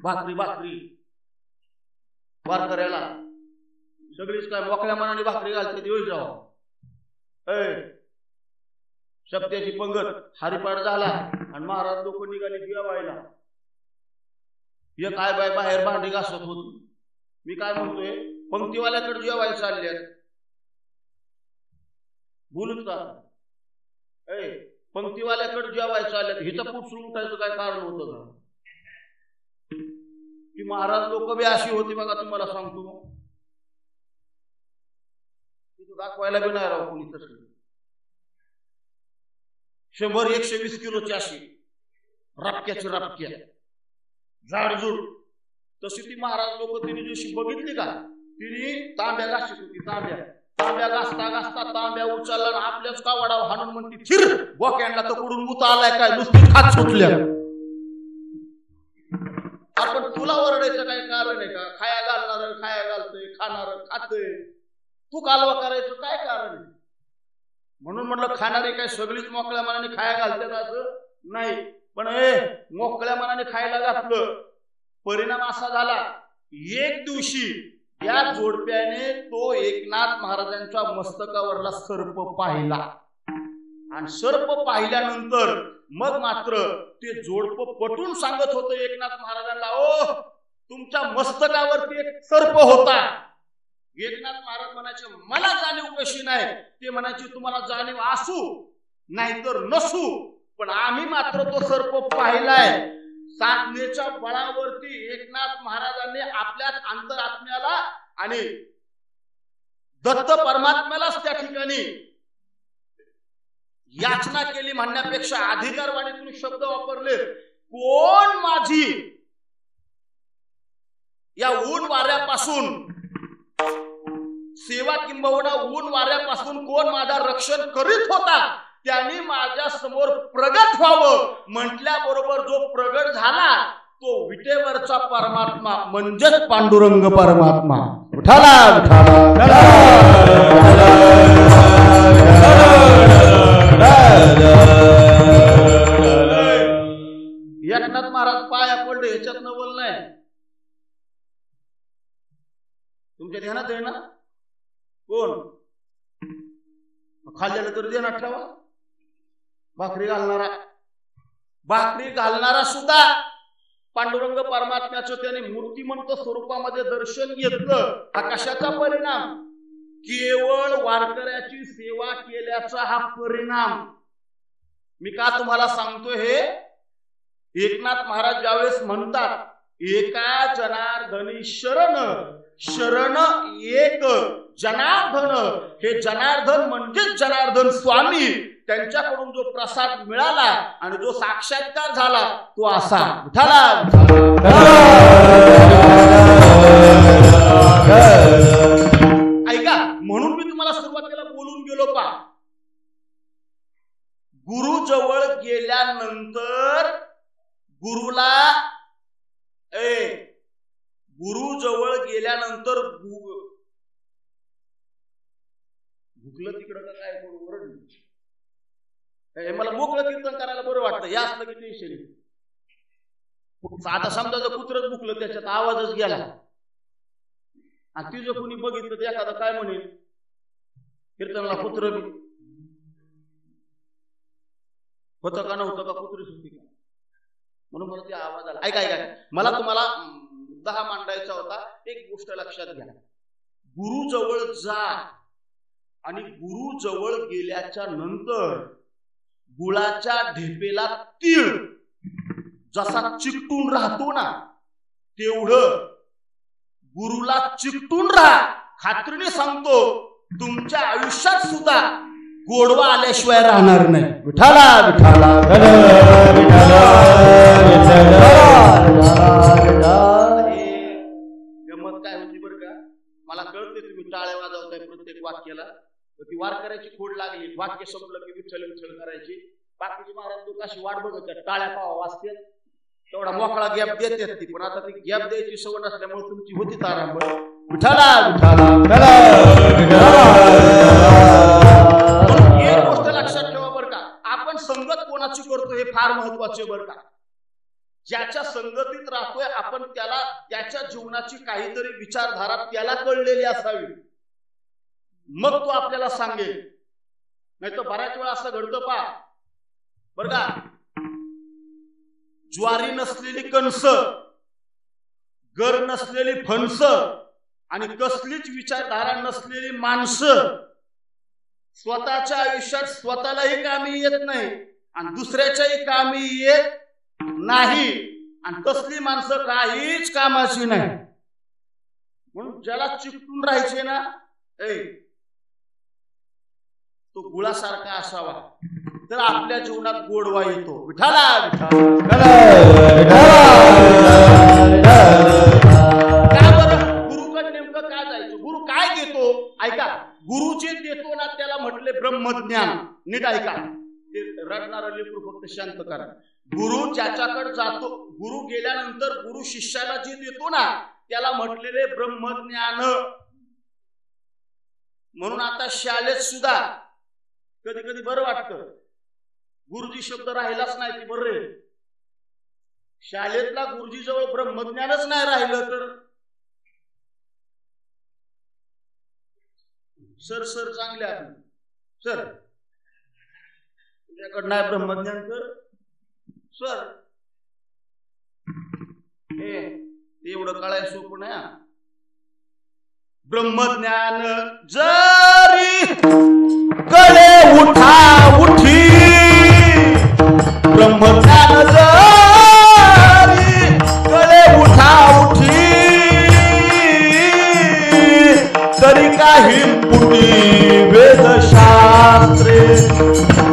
भाकरी भाकरी वारकऱ्याला सगळीच काय मोकळ्या मनाने भाकरी घालते दिवस जाऊ. सप्त्याची पंगत हरिपाठ झाला आणि महाराज लोक निघाले जेवायला. हे काय बाय बाहेर भांडी घासत होती. मी काय म्हणतोय, पंक्तीवाल्याकडे जेवायला चालल्यात. बोलूच का? पंक्तीवाल्याकडे जेवायला चालल्यात, हिचं पुसून उठायचं काय कारण होतं का? की महाराज लोक बी अशी होती बघा, तुम्हाला सांगतो. तिथं दाखवायला बी नाही राव कोणी तसं. 100-120 किलोची अशी रपक्याची रपक्या जाडजूड. तशी ती महाराज लोक तिने जशी बघितली का, तिने तांब्या घासत होती. तांब्या घासता घासता तांब्या उचलला, आपल्याच कावडावर हाणून म्हणती, थिर बोक्यांना तर कुडून मुता आलाय काय, नुसती खात सुटल्या. आपण तुला ओरडायचं काय कारण आहे का? खाया घालणार खाया घालतोय, खाणार खातोय, तू कालवा करायचं काय कारण आहे? म्हणून म्हटलं खाणारे काय सगळीच मोकळ्या मनाने खाया घालतात असं नाही. पण मोकळ्या मनाने खायला घातलं, परिणाम असा झाला, एक दिवशी या जोडप्याने तो एकनाथ महाराजांच्या मस्तकावरला सर्प पाहिला. आणि सर्प पाहिल्यानंतर मग मात्र ते जोडप पटून सांगत होतं एकनाथ महाराजांना, ओ तुमच्या मस्तकावरती एक सर्प होता. एकनाथ महाराज म्हणायचे, मला जाणीव कशी नाही? ते म्हणायचे, तुम्हाला जाणीव असू नाहीतर नसू, पण आम्ही मात्र तो सर्प पाहिलाय. साधनेच्या बळावरती एकनाथ महाराजांनी आपल्याच अंतरात्म्याला आणि दत्त परमात्म्यालाच त्या ठिकाणी याचना केली म्हणण्यापेक्षा अधिकारवाणीतून शब्द वापरले, कोण माझी या ऊन वाऱ्यापासून सेवा किंबहुना ऊन वाऱ्यापासून कोण माझा रक्षण करीत होता, त्यांनी माझ्या समोर प्रगट व्हावं म्हटल्याबरोबर जो प्रगट झाला तो विटेवरचा परमात्मा म्हणजेच पांडुरंग परमात्मा. उठाला उठाला एकनाथ महाराज पाया पडले, ह्याच्यात नवल नाही. तुमच्या ध्यानात आहे ना? कोण खाल्लेलं तरी ध्यानात ठेवा. भाकरी घालणारा सुद्धा पांडुरंग परमात्म्याचं त्याने मूर्तिमंत स्वरूपामध्ये दर्शन घेतलं. हा कशाचा परिणाम? केवळ वारकऱ्याची सेवा केल्याचा हा परिणाम. मी का तुम्हाला सांगतो हे? एकनाथ महाराज ज्यावेळेस म्हणतात, एका जनार्दनी शरण, शरण एक जनार्दन, हे जनार्दन म्हणजेच जनार्दन स्वामी. त्यांच्याकडून जो प्रसाद मिळाला आणि जो साक्षात्कार झाला तो असा. उठाला ऐका, म्हणून मी तुम्हाला सुरुवातीला बोलून गेलो पा, गुरु जवळ गेल्यानंतर गुरुला गुरु जवळ गेल्यानंतर भुकलं तिकडं का काय बरोबर मला मोकळं कीर्तन करायला बरं वाटतं, या असलं की टेन्शन नाही. आता समजा जर कुत्रच बुकलं त्याच्यात आवाजच गेला आणि ती जर कुणी बघितलं तर एखादं काय म्हणेल, कीर्तनाला कुत्र बी होतं का नव्हतं का, कुत्रीच होती का, म्हणून मला ते आवाज आला. ऐका ऐका, मला तुम्हाला मुद्दा मांडायचा होता. एक गोष्ट लक्षात घ्या, गुरु जवळ जा आणि गुरु जवळ गेल्याच्या नंतर गुळाच्या ढेपेला तीळ जसा चिकटून राहतो ना, तेवढं गुरुला चिकटून राहा. खात्रीने सांगतो, तुमच्या आयुष्यात सुद्धा गोडवा आल्याशिवाय राहणार नाही. विठाला विठाला गमत काय होती बरं का, मला कळते तुम्ही टाळ्या वाजवताय प्रत्येक वाक्याला. ती वारकऱ्याची खोड लागली, वाक्य संपलं की विठ्ठल विठ्ठल करायची. बाकीची महाराज लोक अशी वाट बघत टाळ्या पावा वाजते, तेवढा मोकळा गॅप देतात ती. पण आता ती गॅप द्यायची सवय नसल्यामुळे तुमची होती तारांबळ. विठाला विठाला. एक गोष्ट लक्षात ठेवा बरं का, आपण संगत कोणाची करतो हे फार महत्वाचे बरं का. ज्याच्या संगतीत राहतोय आपण त्याला त्याच्या जीवनाची काहीतरी विचारधारा त्याला कळलेली असावी, मग तो आपल्याला सांगेल. नाही तर बऱ्याच वेळा असं घडतं पा बरं का, ज्वारी नसलेली कणस, गर नसलेली फणस आणि कसलीच विचारधारा नसलेली माणसं स्वतःच्या आयुष्यात स्वतःलाही कामी येत नाही आणि दुसऱ्याच्याही कामी येत नाही, आणि तसली माणसं काहीच कामाची नाही. म्हणून ज्याला चिकटून राहायचे ना, तो गुळासारखा असावा, तर आपल्या जीवनात गोडवा येतो. विठाला का बरं गुरुकडे नेमकं काय जायचं, गुरु काय देतो? ऐका, गुरु जे देतो ना त्याला म्हटले ब्रह्मज्ञान. नीट ऐका, रडणारं लेकरू फक्त शांत करा. गुरु ज्याच्याकडे जातो, गुरु गेल्यानंतर गुरु शिष्याला जे देतो ना त्याला म्हटलेले ब्रह्मज्ञान. म्हणून आता शाळेत सुद्धा कधी कधी बरं वाटतं, गुरुजी शब्द राहिलाच नाही की बरं रे. शाळेतला गुरुजी जवळ ब्रह्मज्ञानच नाही राहिलं तर सर सर चांगले आपण सर, तुझ्याकडं नाही ब्रह्मज्ञान तर सर एवढं कळायला सोपं नाही. ब्रह्मज्ञान जरी कळे उठा उठी, ब्रह्मज्ञान जरी कळे उठा उठी, तरी काही पुटी वेदशास्त्रे,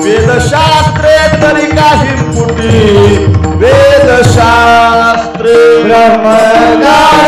वेदशास्त्रे तरी काही पुटी वेदशास्त्रे. ब्रह्मज्ञान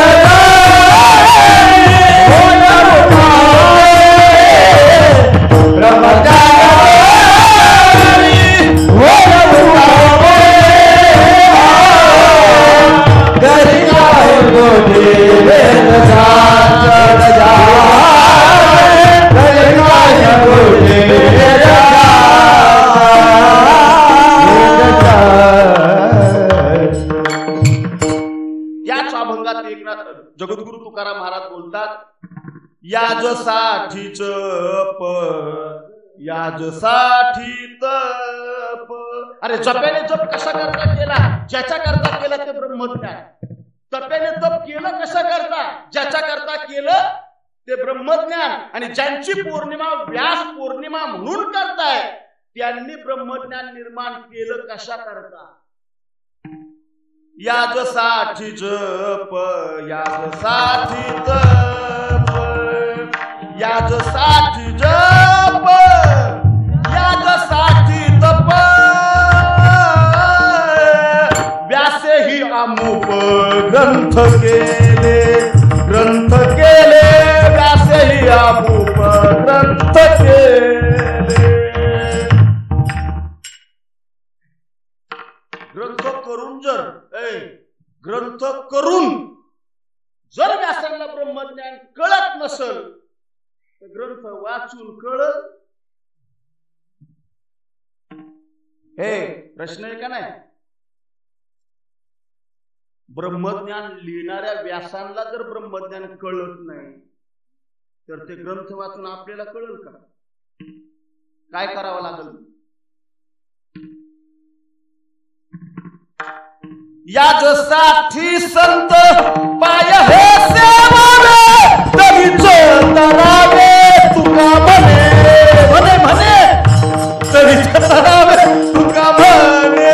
जगद्गुरु तुकाराम महाराज बोलतात, याजसाठी जप याजसाठी तप. अरे जप्याने जप कशा करता केला? ज्याच्या करता केला ते ब्रह्मज्ञान. तप्याने तप केलं कशा करता? ज्याच्या करता केलं ते ब्रह्मज्ञान. आणि ज्यांची पौर्णिमा व्यास पौर्णिमा म्हणून करताय त्यांनी ब्रह्मज्ञान निर्माण केलं कशा करता? याजसाठी जप याजसाठी तप, याजसाठी जप याजसाठी तप. व्यासेही अमुप ग्रंथ केले, ग्रंथ केले व्यासेही अमुप ग्रंथ केले. ग्रंथ करून ग्रंथ करून जर व्यासांना ब्रह्मज्ञान कळत नसेल तर ग्रंथ वाचून कळल. हे प्रश्न आहे का नाही? ब्रह्मज्ञान लिहिणाऱ्या व्यासांना जर ब्रह्मज्ञान कळत नाही तर ते ग्रंथ वाचून आपल्याला कळेल का? काय करावं लागेल? यासाठी संत पाय हे सेवावे तरीच तरावे तुका म्हणे म्हणे म्हणे तरीच तरावे तुका म्हणे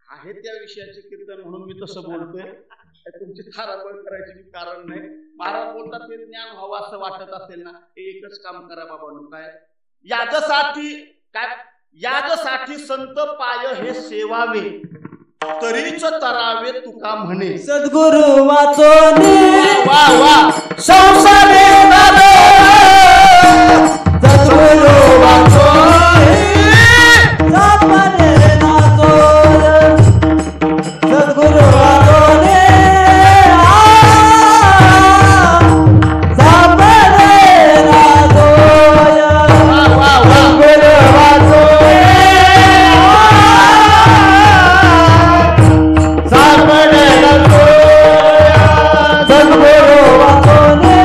आहे त्या विषयाचे कीर्तन म्हणून मी तसं बोलतोय. तुमची थाराबळ करायची कारण नाही. महाराज बोलतात ते ज्ञान व्हावं असं वाटत असेल ना, हे एकच काम करा बाबांनो. काय याजसाठी संत पाय हे सेवावे तरीच तरावे तुका म्हणे सद्गुरु वाचोनी वा वा संसारे सद्गुरु वाचोनी सापरे नाचो सद्गुरु वाचोनी सापरे नाचो वा वा सद्गुरु वाचोनी सापरे नाचो सद्गुरु वाचोनी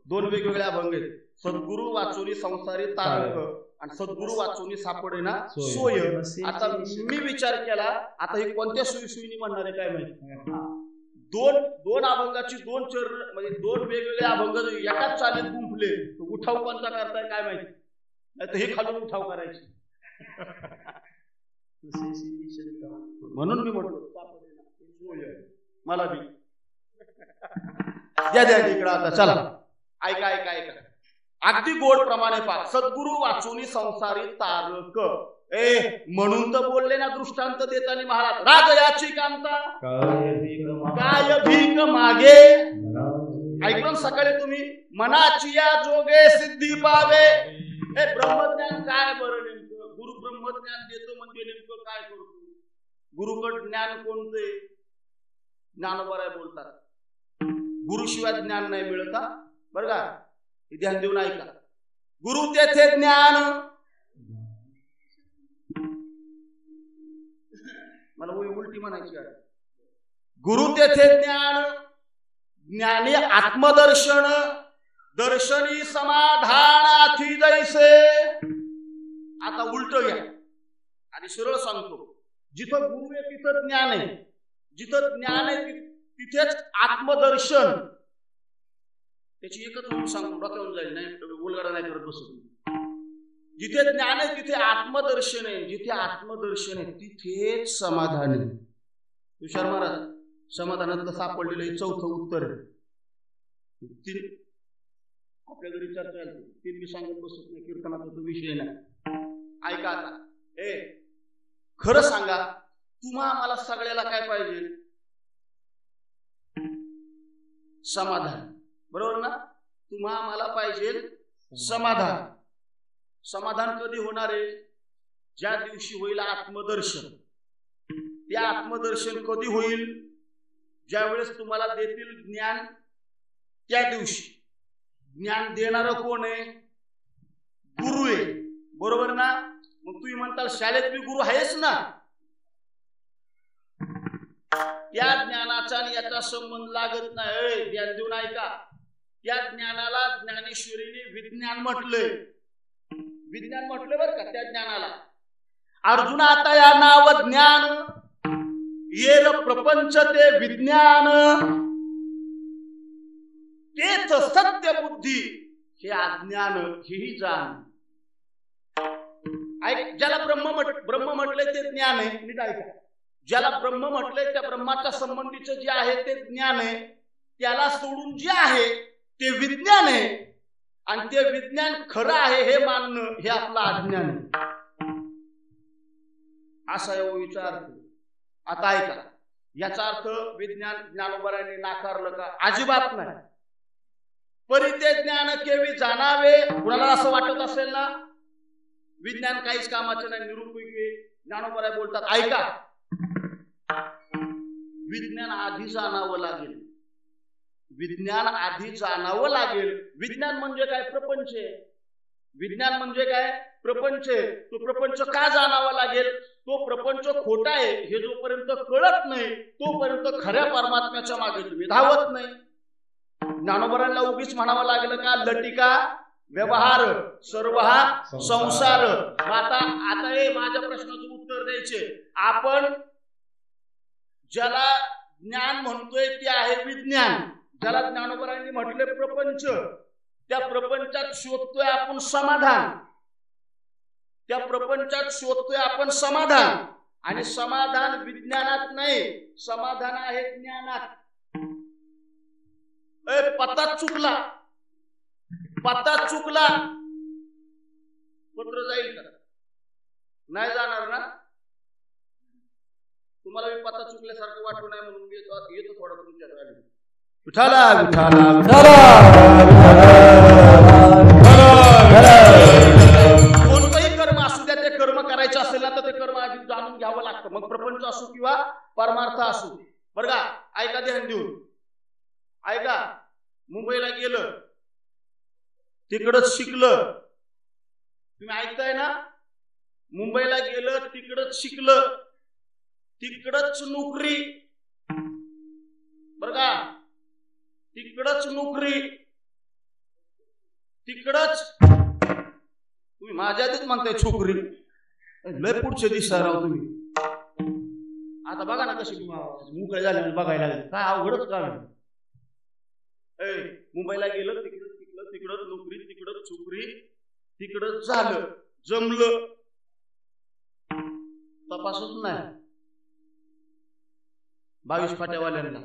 दोन वेगवेगळ्या अभंग आहेत. सद्गुरु वाचोनी संसारी तारक आणि सद्गुरु वाचोनी सापडे ना सोय. आता मी विचार केला, आता हे कोणत्या सोयीसुईनी म्हणणार आहे काय माहिती. दोन अभंगाची दोन चरण म्हणजे दोन वेगवेगळे अभंग एकाच चालीत गुंफले, उठाव कोणता करताय काय माहिती. नाही तर हे खालून उठाव करायची. म्हणून मी म्हटलो मला बी द्या द्या इकडं. आता चला ऐका ऐका ऐका, अगदी गोड प्रमाणे पहा. सद्गुरु वाचोनी संसारी तारक म्हणून तर बोलले ना दृष्टांत देताना महाराज. राजयाची कांता काय भीक मागे. ऐकून सकाळी तुम्ही मनाची या जोगे सिद्धी पावे. हे ब्रह्मज्ञान काय बरं नेमकं? गुरु ब्रह्मज्ञान देतो म्हणजे नेमकं काय करतो? गुरुकड ज्ञान कोणते? ज्ञानोबराय बोलतात गुरुशिवाय ज्ञान नाही मिळत. बरं का, हे ध्यान देऊन ऐका. गुरु तेथे ज्ञान. मला उलटी म्हणायची आहे. गुरु तेथे ज्ञान, ज्ञानी आत्मदर्शन, दर्शनी समाधान अथी जैसे. आता उलट घ्या आणि सरळ सांगतो. जिथं गुरु आहे तिथं ज्ञान आहे, जिथं ज्ञान आहे तिथेच आत्मदर्शन. त्याची एकच म्हणून सांगतो, डोक्यावरून जाईल नाही, उलगडा नाही करत बसत. जिथे ज्ञान आहे तिथे आत्मदर्शन आहे, जिथे आत्मदर्शन आहे तिथेच समाधान आहे. तुषार महाराज समाधानातलं सापडलेलं चौथं उत्तर आहे. आपल्या घरी चर्चा तीन मी सांगत बसत नाही, कीर्तनाचा तो विषय नाही. ऐका आता, खरं सांगा तुम्हा मला सगळ्याला काय पाहिजे? समाधान. बरोबर ना? तुम्हा मला पाहिजे समाधान. समाधान कधी होणार आहे? ज्या दिवशी होईल आत्मदर्शन. ते आत्मदर्शन कधी होईल? ज्या वेळेस तुम्हाला देतील ज्ञान, त्या दिवशी. ज्ञान देणार कोण आहे? गुरु आहे. बरोबर ना? मग तुम्ही म्हणताल शाळेत मी गुरु आहेच ना. त्या ज्ञानाचा आणि याचा संबंध लागत नाही. ध्यान देऊन ऐका. त्या ज्ञानाला ज्ञानेश्वरीने विज्ञान म्हटलंय. विज्ञान म्हटलं बरं का त्या ज्ञानाला. अर्जुन आता या नाव ज्ञान येर प्रपंच ते विज्ञान तेच सत्य बुद्धी हे अज्ञान हेही जाण. ज्याला ब्रह्म म्हटलंय ते ज्ञान आहे. नीट ऐका. ज्याला ब्रह्म म्हटलंय त्या ब्रह्माच्या संबंधीचं जे आहे ते ज्ञान आहे. त्याला सोडून जे आहे ते विज्ञान आहे. आणि ते विज्ञान खरं आहे हे मानणं हे आपलं अज्ञान आहे. असा विचार अर्थ. आता ऐका. याचा अर्थ विज्ञान ज्ञानोबराने नाकारलं का? अजिबात नाही. परी ते ज्ञान केवी जाणावे. कुणाला असं वाटत असेल ना विज्ञान काहीच कामाचे नाही, निरुपयोगी, ज्ञानोबराय बोलतात. ऐका. विज्ञान आधी जाणावं लागेल. विज्ञान आधी जाणावं लागेल. विज्ञान म्हणजे काय? प्रपंच. विज्ञान म्हणजे काय? प्रपंच. तो प्रपंच का जाणावा लागेल? तो प्रपंच खोटा आहे हे जोपर्यंत कळत नाही तोपर्यंत खऱ्या परमात्म्याच्या मागे तुम्ही धावत नाही. ज्ञानोबरांना उगीच म्हणावं लागलं का? लटिका व्यवहार सर्व हा संसार. आता हे माझ्या प्रश्नाचं उत्तर द्यायचे. आपण ज्याला ज्ञान म्हणतोय ते आहे विज्ञान. ज्याला ज्ञानोबरांनी म्हटले प्रपंच. त्या प्रपंचात शोधतोय आपण समाधान. त्या प्रपंचात शोधतोय आपण समाधान. आणि समाधान विज्ञानात नाही, समाधान आहे ज्ञानात. पत्ता चुकला, पत्ता चुकला, पत्र जाईल का? नाही जाणार ना? तुम्हाला मी पत्ता चुकल्यासारखं वाटू नये म्हणून मी येतो थोडं तुमच्याकडे. विठाला विठाला कोणतंही कर्म असू द्या, ते कर्म करायचं असेल ना तर ते कर्म आधी जाणून घ्यावं लागतं. मग प्रपंच असो किंवा परमार्थ असो. बरं का? ऐका ध्यान देऊन. ऐका. मुंबईला गेलं, तिकडच शिकलं. तुम्ही ऐकताय ना? मुंबईला गेलं, तिकडच शिकलं, तिकडच नोकरी. बरं का? तिकडच नोकरी, तिकडच. तुम्ही माझ्या आधीच म्हणताय छोकरी. लय पुढचे दिसता राव तुम्ही. आता बघा ना कशी मुंबई झाली बघायला लागली. काय अवघडच काम आहे. मुंबईला गेलं, तिकडच शिकलं, तिकडच नोकरी, तिकडच छोकरी, तिकडच झालं, जमलं. तपासच नाही 22 फाट्यावाल्यांना.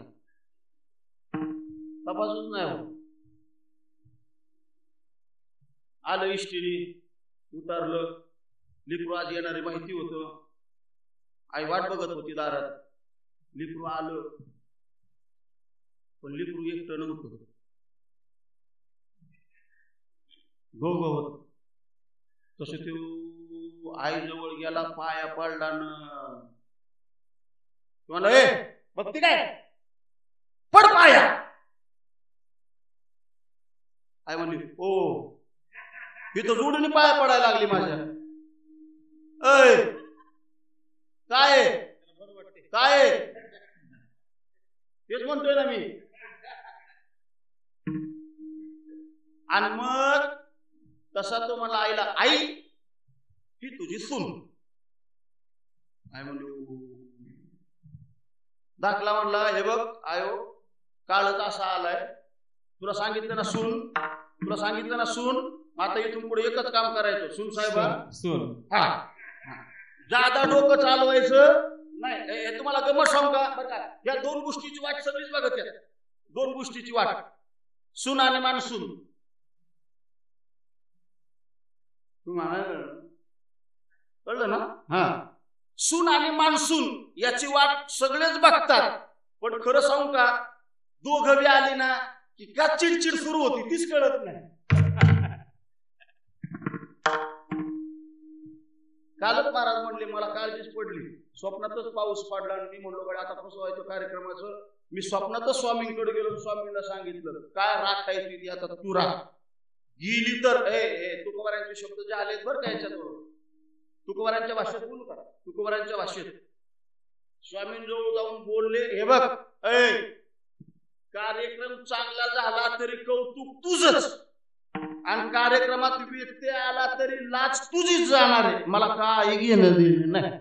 तपासच नाही हो. आलं इष्टीने, उतरलं. लिकरू आज येणारे माहिती होतं. आई वाट बघत होती दारात. लिकरू आलं, पण लिकरू एकटं नव्हतं. गो गो तसे तो आई जवळ गेला, पाया पडला न म्हणलं, ए बघती काय, पड पाया. आई म्हणली, ओ ही तर जोडीने पाया पडायला लागली माझ्या. ऐ काय काय तेच म्हणतोय ना मी. आणि मग तसा तो मला आईला, आई ही तुझी सून. आई म्हणली, दाखला म्हणला, हे बघ आयो काळच असा आलाय. तुला सांगितलं ना सून, तुला सांगितलं ना सून. आता इथून पुढे एकच काम करायचं, सून साहेबा सून. हा, जादा डोकं चालवायचं नाही. हे तुम्हाला गमत सांगू का? बरं का? या दोन गोष्टीची वाट सगळीच बघत आहेत. दोन गोष्टीची वाट, सून आणि मान्सून. कळलं ना? हा, सून आणि मान्सून याची वाट सगळेच बघतात. पण खरं सांगू का, दोघं बी आले ना की का चिडचिड सुरू होती तीच कळत नाही. कालच महाराज म्हणले मला काळजीच पडली, स्वप्नातच पाऊस पडला आणि मी म्हणलो गड्या आता कसं व्हायचं कार्यक्रमाचं. मी स्वप्नातच स्वामींकडे गेलो, स्वामींना सांगितलं काय राखायची ती आता तू राख. गेली तर तुकोबारांचे शब्द जे आलेत बरं का याच्याजवळ, तुकोबारांच्या भाषेत बोलू का, तुकोबारांच्या भाषेत स्वामींजवळ जाऊन बोलले, हे बघ कार्यक्रम चांगला झाला तरी कौतुक तुझंच, आणि कार्यक्रमात व्यत्यय आला तरी लाच तुझीच जाणार आहे, मला काही घेणं देणं नाही.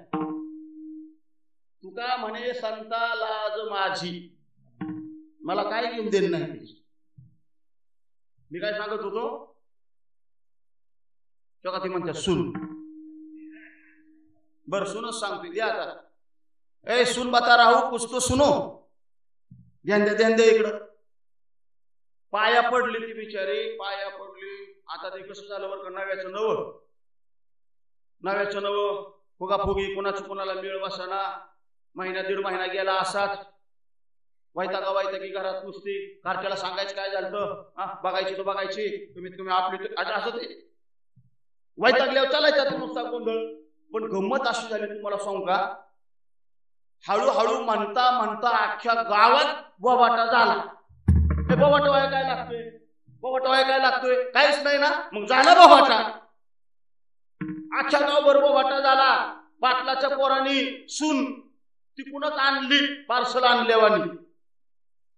तू का म्हणे संता लाज माझी, मला काय घेऊन देणं नाही. मी काय सांगत होतो तेव्हा ती म्हणते सुन. बर सुनच सांगते द्या आता. सुन बता राहू कुछ तो सुनो. ध्यान द्या इकडं. पाया पडली ती बिचारी, पाया पडली. आता ते कसं झालं बरं का, नव्याचं नवं फुगाफुगी, कोणाचं कोणाला मेळ बसाना. महिना दीड महिना गेला असाच वैतागी घरात नुसती. घरच्याला सांगायचं काय झालं, बघायची तो बघायची, तुम्ही आपली असं ते वैतागल्यावर चालायचा नुसता गोंधळ. पण गंमत अशी झाली तुम्हाला सांगू का, हळूहळू म्हणता म्हणता अख्ख्या गावात बोबाटा झाला. बोबाटा व्हाय काय लागतोय, बोबाटा व्हाय काय लागतोय, काहीच नाही ना, मग झाला बोबाटा. अख्ख्या गावभर बोबाटा झाला. पाटलाच्या पोरांनी सून तिकूनच आणली, पार्सल आणल्यावानी.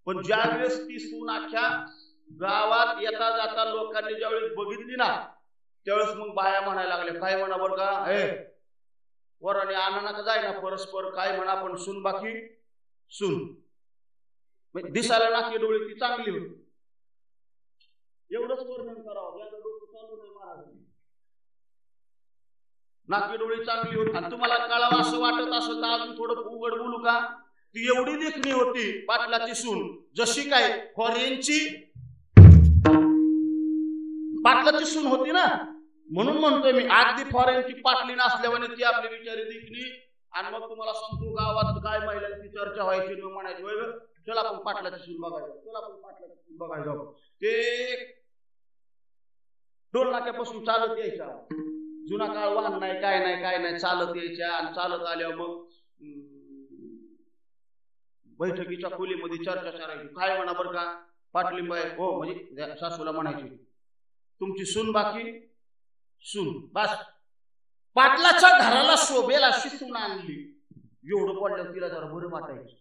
पण ज्यावेळेस ती सून अख्ख्या गावात येता जाता लोकांनी ज्यावेळेस बघितली ना, त्यावेळेस मग बाया म्हणायला लागल्या, काय म्हणा बरं का, वराने आणा नका जाय ना परस्पर, काय म्हणा पण सून बाकी सून. दिसायला नाकी डोळी ती चांगली होती. एवढंच वर्णन करावं, डोकं चालू नाही महाराज. नाकी डोळी चांगली होती. आणि तुम्हाला कळावं असं वाटत असेल तर अजून थोडं उघड बोलू का, ती एवढी देखणी होती पाटलाची सून, जशी काय फॉरेनची पाटलाची सून होती ना. म्हणून म्हणतोय मी, अगदी फॉरेनची पाटली नसल्यावर ती आपली बिचारी देखणी. आणि मग तुम्हाला सांगतो गावात काय महिलांची चर्चा व्हायची, न म्हणायची होय चला आपण पाटलाची सून बघायला, चला आपण पाटलाची सून बघायला. ते डोल नाक्यापासून चालत यायच्या, जुना काळ वाहन नाही काय नाही चालत यायच्या. आणि चालत आल्यावर मग बैठकीच्या खोलीमध्ये चर्चा करायची, काय म्हणा बरं का पाटलीबाई, हो म्हणजे सासूला म्हणायची तुमची सून बाकी सून. बस पाटलाच्या घराला शोभेल अशी सून आणली. एवढं पडलं तिला जरा बरं वाटायचं.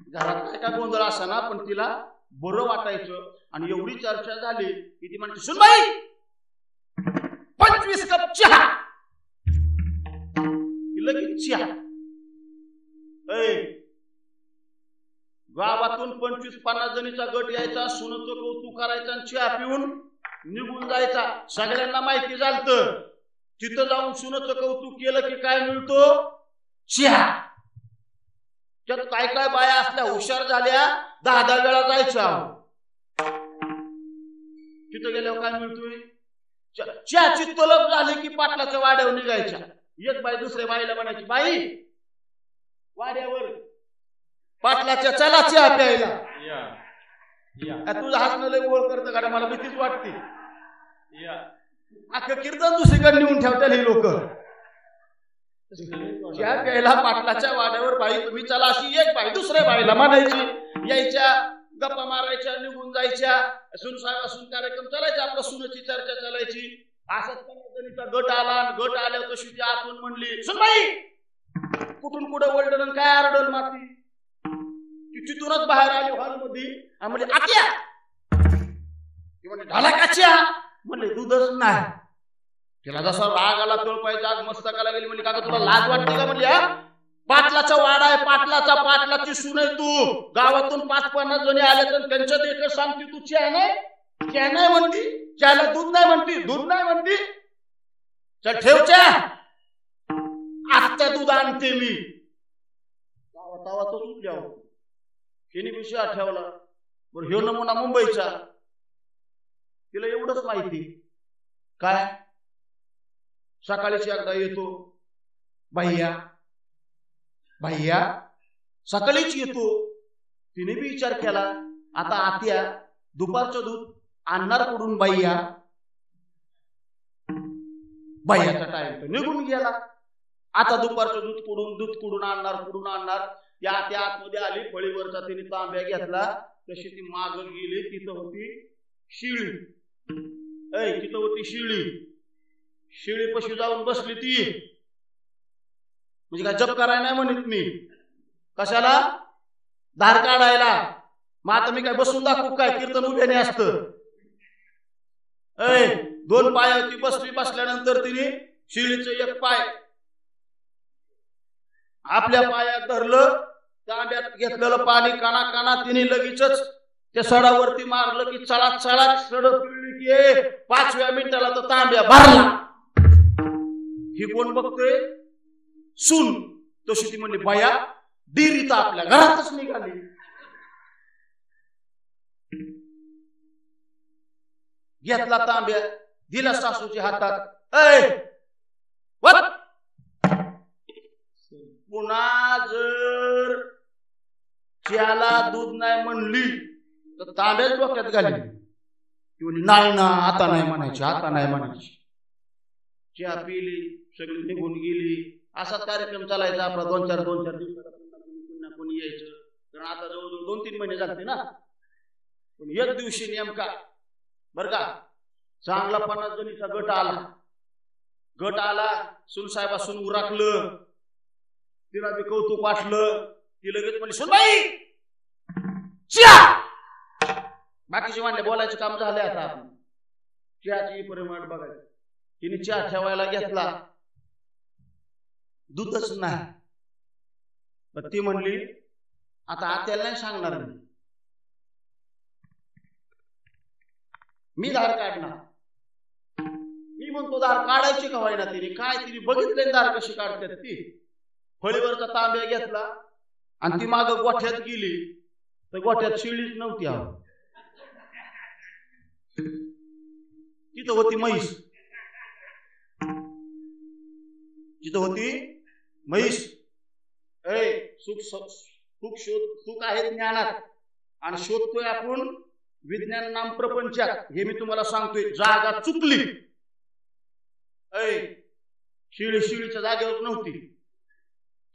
घरात काय काय गोंधळ असा ना, पण तिला बरं वाटायचं. आणि एवढी चर्चा झाली की ती म्हणते, सुनबाई 25 कप चहा. लगेच चहा. गावातून 25-50 जणीचा गट यायचा, सुनचं कौतुक करायचं आणि चहा पिऊन निघून जायचा. सगळ्यांना माहिती झालं तिथं जाऊन सुनचं कौतुक केलं की काय मिळतो, चहा. त्यात काय काय बाया असल्या हुशार झाल्या, 10-10 वेळा जायच्या. तिथं गेल्यावर काय मिळतोय, चहाची तलब झाली की पाटलाच्या वाड्यावर निघायच्या. एक बाई दुसऱ्या बाईला म्हणायची, बाई वाड्यावर पाटलाच्या चला चहा प्यायला. तुझं हसणं लय ओळख करतं का, मला भीतीच वाटते. अख्खं कीर्तन दुसरीकडे नेऊन ठेवतात हे लोक. चहा प्यायला पाटलाच्या वाड्यावर बाई तुम्ही चला, अशी एक बाई दुसऱ्या बाईला म्हणायची. यायच्या, गप्पा मारायच्या, निघून जायच्या. सून कार्यक्रम चालायचा, आपला सुनेची चर्चा चालायची. असंच 50 जणीचा गट आला. गट आल्यावर कशी ती आतून म्हणली, सुनबाई कुठून कुठं वळडण काय आरडल माती. तिथूनच बाहेर आली हॉलमध्ये आणि म्हणजे आत्या, झाला का चहा, म्हणले दूधच नाही. तिला जसा राग आला तळपायचा आग मस्तकाला गेली. म्हणजे काका तुला लाज वाटते का, म्हणजे पाटलाचा वाडा आहे, पाटलाची सून आहे तू. गावातून 5-50 जणी आल्या तर त्यांच्यात एकच सांगते तू चहा नाही म्हणती, चहाला दूध नाही म्हणती, दूध नाही म्हणती. चल ठेव चहा, आत्ता दूध आणते मी. गावात तो सुटल्या हिने विषय ठेवला. बरं ह्यो नमुना मुंबईचा, तिला एवढंच माहिती काय, सकाळीच एकदा येतो भैया सकाळीच येतो. तिने बी विचार केला, आता आत्या दुपारचं दूध आणणार कुठून बाईया? बाईयाचा टाइम तर निघून गेला. आता दुपारचं दूध कुठून आणणार? त्या आतमध्ये आली, फळीवरचा तिने तांब्या घेतला, तशी ती माग गेली. तिथं होती शिळी. तिथं होती शिळी पशी जाऊन बसली ती. म्हणजे काय जप करायला नाही म्हणत मी, कशाला? धार काढायला. मग आता मी काय बसून दाखवू काय? कीर्तन उभ्याने असतं. दोन पायावरती बसली. बसल्यानंतर तिने शिळीचं एक पाय आपल्या पायात धरलं, तांब्यात घेतलेलं पाणी काना तिने लगेचच त्या सडावरती मारलं की चळाक सड पिळली की 5व्या मिनिटाला तो तांब्या भरला. ही कोण बघतोय? सून. तशी ती म्हणली, बाया डिरी तर आपल्या घरातच निघाली. घेतला तांब्या, दिला सासूच्या हातात. पुन्हा जर त्याला दूध नाही म्हणली तर तांब्याच डोक्यात घाली. नाही ना, आता नाही म्हणायची. चहा पिली, सगळी निघून गेली. असाच कार्यक्रम चालायचा आपला. 2-4 दिवसात पुन्हा कोणी यायचं. कारण आता जवळजवळ 2-3 महिने झाले ना. पण एक दिवशी नेमका बर का चांगला 50 जणीचा गट आला. सुनसाहेबासून उराकलं. तिला बी कौतुक वाटलं. ती लगेच म्हणली, सुनबाई चहा. बाकीचे म्हणले बोलायचं काम झालंय आता आपण चहाची परिमाण बघायचं. तिने चहा ठेवायला घेतला, दूधच नाही. पण ती म्हणली, आता आत्याला नाही सांगणार मी धार काढणार. मी म्हणतो धार काढायची का व्हायना. तिने बघितले धार कशी काढतात ती. फळीवरचा तांब्या घेतला आणि ती माग गोठ्यात गेली तर गोठ्यात शिळीच नव्हती. तिथं होती म्हैस. सुख आहे ज्ञानात आणि शोधतोय आपण विज्ञान नाम प्रपंचात. हे मी तुम्हाला सांगतोय. जागा चुकली. शिळीच्या जागेवर नव्हती.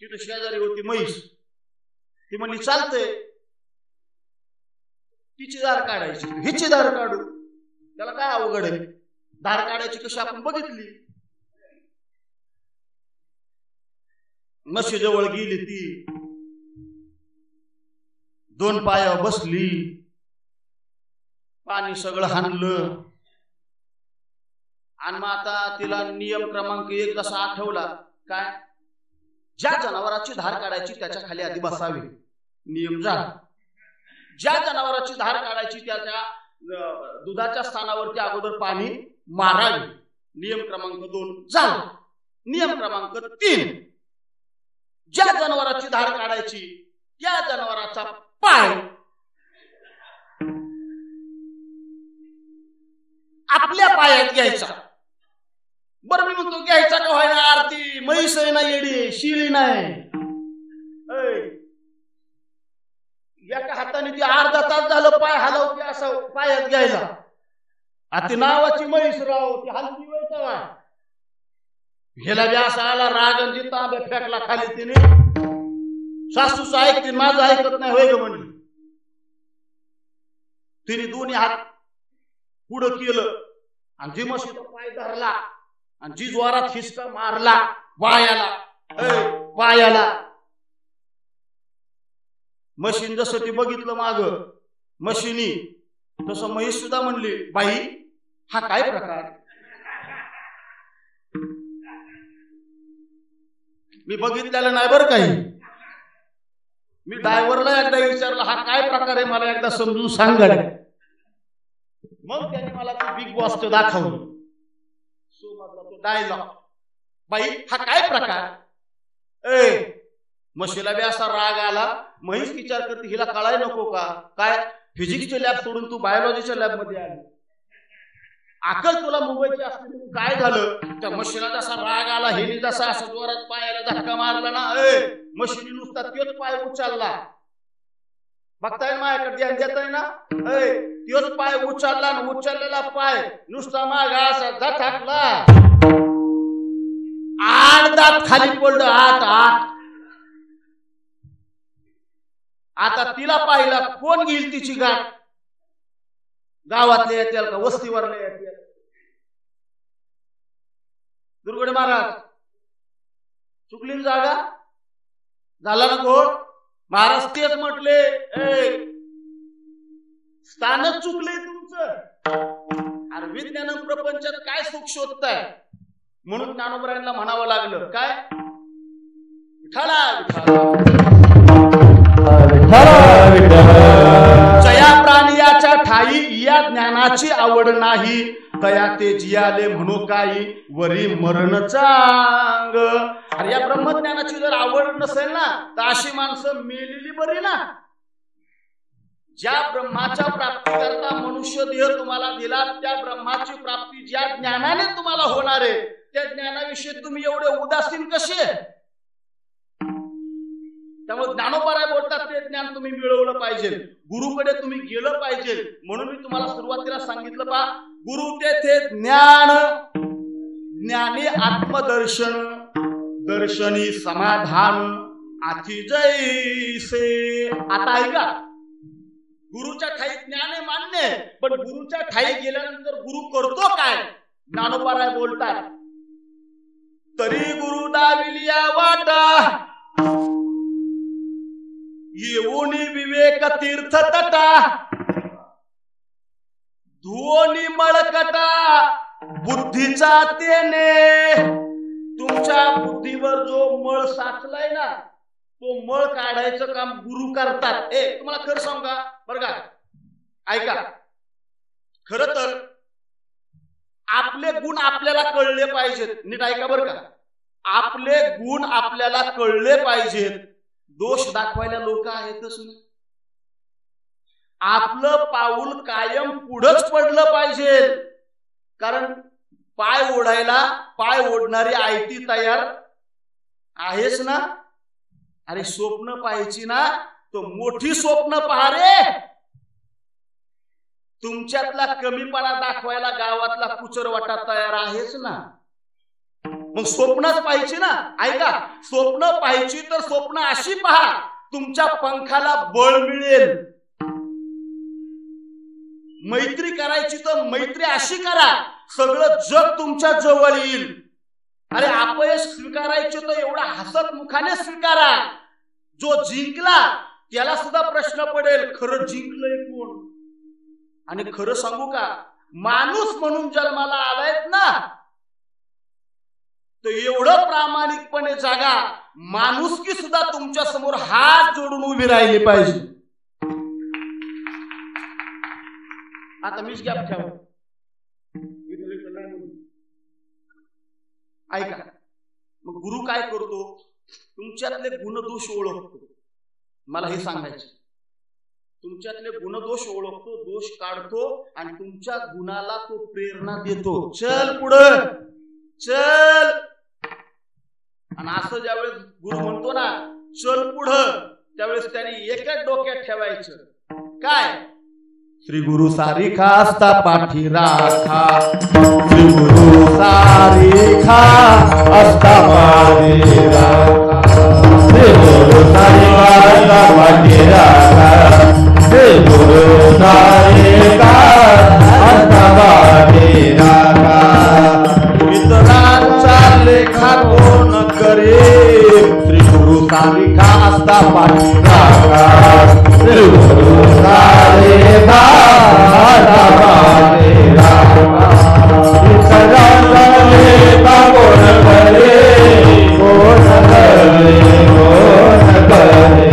तिथं शेजारी होती म्हैस. ती म्हणली, चालतंय तिची धार काढायची, हिची धार काढू, त्याला काय अवघड आहे? धार काढायची कशी आपण बघितली. म्हशी जवळ गेली ती, 2 पायावर बसली, पाणी सगळं हाणलं. आणि मग आता तिला नियम क्रमांक 1 जसा आठवला. काय? ज्या जनावराची धार काढायची त्याच्या खाली आधी बसावे. नियम झाला. ज्या जनावराची धार काढायची त्याच्या दुधाच्या स्थानावरती अगोदर पाणी मारावे. नियम क्रमांक 2 झाला. नियम क्रमांक 3, ज्या जनावराची धार काढायची त्या जनावराचा पाय आपल्या पायात घ्यायचा. बरं मी म्हणतो घ्यायचा का व्हायना? आरती म्हैस आहे ना, येडी शिळी नाही. एका हाताने ती अर्धा तास झालं पाय हलवते असं पायात घ्यायला. आता नावाची म्हैस राव, ती हलती व्हायचा. ह्याला बी असा आला राग आणि तांब्या फेकला खाली. तिने सासूच ऐकते, माझं ऐकत नाही होय ग म्हणली. तिने दोन्ही हात पुढं केलं आणि जी म्हशीचा पाय धरला आणि जी जोरात हिसका मारला पायाला. म्हशीन जसं ती बघितलं माग म्हशीनी, तसं म्हैस सुद्धा म्हणली, बाई हा काय प्रकार? मी बघितलेलं नाही बरं काही. मी ड्रायव्हरला एकदा विचारलं, हा काय प्रकार आहे, मला एकदा समजून सांगा. मग त्याने मला तो बिग बॉसचं दाखवलं. तो डायलॉग, बाई हा काय प्रकार? म्हशीला बी असा राग आला. म्हैस विचार करते, हिला कळाय नको का? काय फिजिक्सच्या लॅब सोडून तू बायोलॉजीच्या लॅब मध्ये आली? अकल तुला मुंबईची असली. काय झालं? त्या म्हशीला जसा राग आला, हिने जसा असा जोरात पायाला धक्का मारला ना, म्हशीने नुसता तोच पाय उचलला. बघताय माझ्याकडे ध्यान देताय ना? तोच पाय उचलला ना, उचललेला पाय नुसता मागा असा झटकला, 8 दात खाली पडलं, 8. आता तिला पाहिला कोण घेईल तिची गाठ? गावातले येतील का वस्तीवरले येतील? दुर्गडे महाराज चुकली जागा, झाला ना घोड? महाराज तेच म्हटले, स्थानच चुकले तुमचं. अरे विज्ञान प्रपंचात काय सुख शोधताय? म्हणून ज्ञानोबरायांना म्हणावं लागलं काय? विठाला जया प्राणियाच्या ठाई या ज्ञानाची आवड नाही, तया ते जियाले म्हणू काही वरी मरण चांग. अरे या ब्रह्मज्ञानाची जर आवड नसेल ना, तर अशी माणसं मेलेली बरी ना. ज्या ब्रह्माच्या प्राप्तीकरता मनुष्य देह तुम्हाला दिला, त्या ब्रह्माची प्राप्ती ज्या ज्ञानाने तुम्हाला होणार आहे, त्या ज्ञानाविषयी तुम्ही एवढे उदासीन कसे? त्यामुळे ज्ञानोबराय बोलतात ते ज्ञान तुम्ही मिळवलं पाहिजे, गुरुकडे तुम्ही गेलं पाहिजे. म्हणून मी तुम्हाला सुरुवातीला सांगितलं पहा, गुरु तेथे ज्ञान, ज्ञानी आत्मदर्शन, दर्शनी समाधान, आती जैसे. आता ऐका, गुरुच्या ठाई ज्ञान आहे मान्य, पण गुरुच्या ठाई गेल्यानंतर गुरु करतो काय? ज्ञानोबराय बोलतात, तरी गुरु दाविलिया वाटा, येऊनी विवेक तीर्थ तटा, धुओनी मळकटा, बुद्धीचा तेने. तुमच्या बुद्धीवर जो मळ साचलाय ना, तो मळ काढायचं काम गुरु करतात. तुम्हाला खरं सांगू का बरं का? ऐका, खर तर आपले गुण आपल्याला कळले पाहिजेत. नीट ऐका बरं का, आपले गुण आपल्याला कळले पाहिजेत. दोष दाखवायला लोक आहेतच ना. आपलं पाऊल कायम पुढंच पडलं पाहिजे, कारण पाय ओढायला पाय ओढणारी आयटी तयार आहेच ना. अरे स्वप्न पाहायची ना, तो मोठी स्वप्न पहा रे. तुमच्यातला कमीपणा दाखवायला गावातला कुचरवाटा तयार आहेच ना. मग स्वप्नच पाहिजे ना. ऐका, स्वप्न पाहिजे तर स्वप्न अशी पहा, तुमच्या पंखाला बळ मिळेल. मैत्री करायची तर मैत्री अशी करा, सगळं जग तुमच्या जवळ येईल. अरे अपयश स्वीकारायचे तर एवढा हसत मुखाने स्वीकारा. जो जिंकला त्याला सुद्धा प्रश्न पडेल, खरं जिंकलंय कोण? आणि खरं सांगू का, माणूस म्हणून जन्माला आलायत ना, तर एवढं प्रामाणिकपणे जागा, माणुसकी सुद्धा तुमच्या समोर हात जोडून उभी राहिली पाहिजे. आता मीच गॅप ठेव. ऐका, मग गुरु काय करतो? तुमच्यातले गुणदोष ओळखतो. मला हे सांगायचं, तुमच्यातले गुणदोष ओळखतो, दोष काढतो आणि तुमच्या गुणाला तो प्रेरणा देतो. चल पुढं, चल. आणि असं ज्यावेळेस गुरु म्हणतो ना चल पुढं, त्यावेळेस त्याने एकच डोक्यात ठेवायचं काय? श्री गुरु सारिखा असता पाठी राखा, श्री गुरु सारिखा असता पाठी राखा, श्री गुरु सारिखा असता पाठी राखा, श्री गुरु सारिखा असता पाठी राखा. इतरांचा लेखा कोण करे, श्री गुरु सारिखा असता पाठी राखा, श्री गुरु सारिखा असता पाठी राखा. इतरांचा लेखा कोण करे, कोण करे, कोण करे,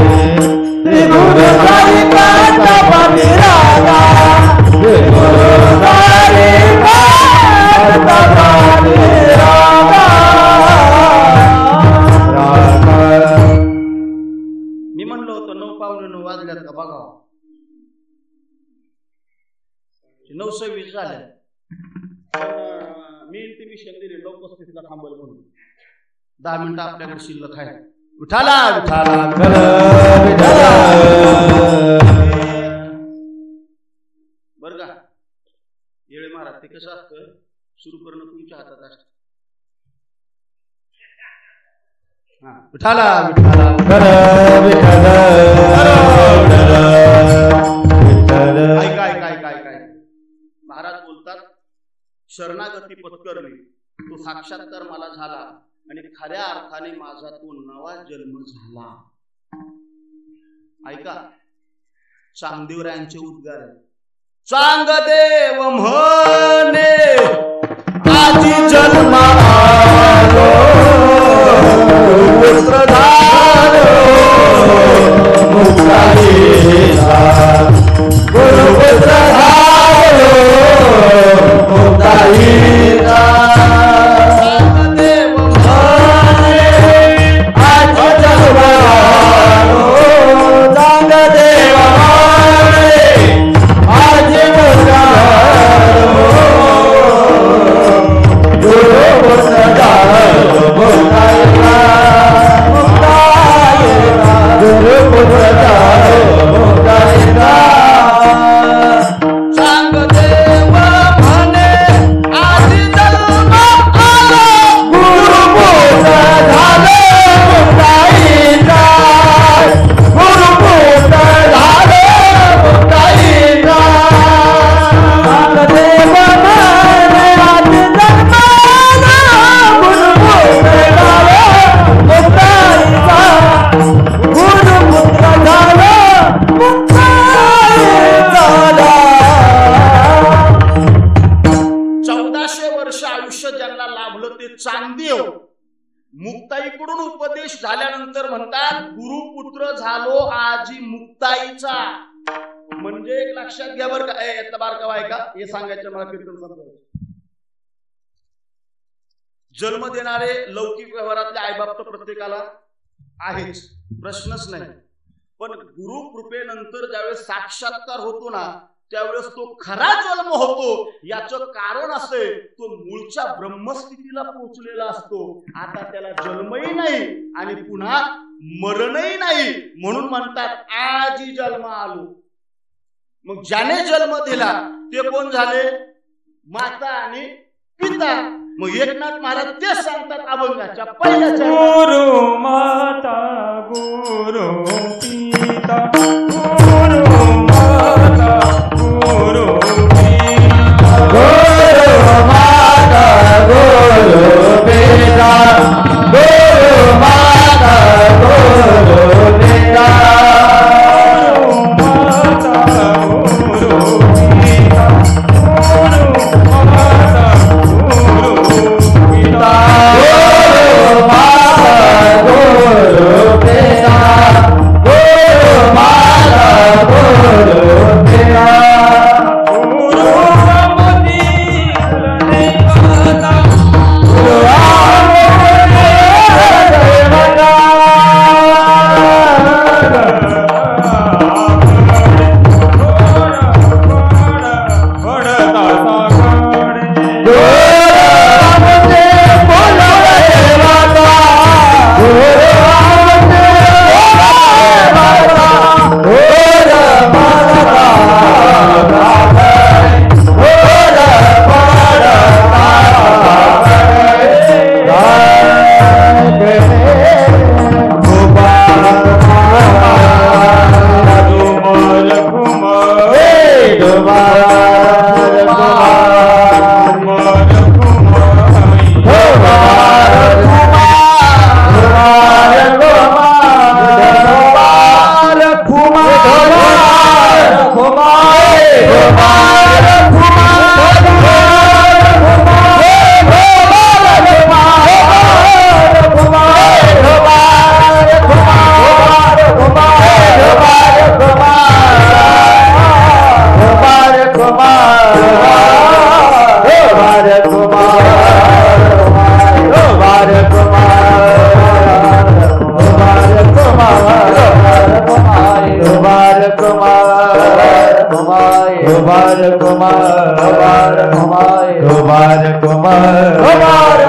श्री गुरु सारिखा असता पाठी राखा, श्री गुरु सारिखा असता पाठी राखा. मी म्हणलो होतो 9:15 वाजल्यात का बघा, 9:26 झाले. मी इंटिमेशन दिले 9:35 थांबल म्हणून. 10 मिनिटं आपल्याकडे शिल्लक आहे. विठाला विठाला बर का येळे महाराज ते कसं असतं सुरू करणं तुमच्या हातात असतं. विठाला विठाला ऐका ऐका ऐका ऐका महाराज बोलतात शरणागती पत्करली तो साक्षात्कार मला झाला आणि खऱ्या अर्थाने माझा तो नवा जन्म झाला. ऐका चांगदेवरायांचे उद्गार चांगदेव म्हणे आजी जन्म आलो पुत्र झालो मुक्ताईचा गुरुपुत्र झालो मुक्ताईचा चांगदेव म्हणे आजी जन्म आलो चांगदेव म्हणे आजी मुक्ताईकडून उपदेश झाल्यानंतर म्हणतात गुरुपुत्र झालो आजी मुक्ताईचा. म्हणजे एक लक्षात घ्या बरं का यातला बारकावा आहे का हे सांगायचं मला कीर्तन समजायचं. जन्म देणारे लौकिक व्यवहारातले आईबाप तर प्रत्येकाला आहेच प्रश्नच नाही, पण गुरु कृपेनंतर ज्यावेळेस साक्षात्कार होतो ना त्यावेळेस तो खरा जन्म होतो. याचं कारण असे तो मूळच्या ब्रह्मस्थितीला पोहोचलेला असतो. आता त्याला जन्मही नाही आणि पुन्हा मरणही नाही म्हणून म्हणतात आजी जन्म आलो. मग ज्याने जन्म दिला ते कोण झाले माता आणि पिता. मग एकनाथ महाराज ते सांगतात अभंगाच्या पहिल्या गुरु माता गुरु पिता गुरु माता गुरु पिता गुरु माता गुरु पिता गुरु माता गुरु पिता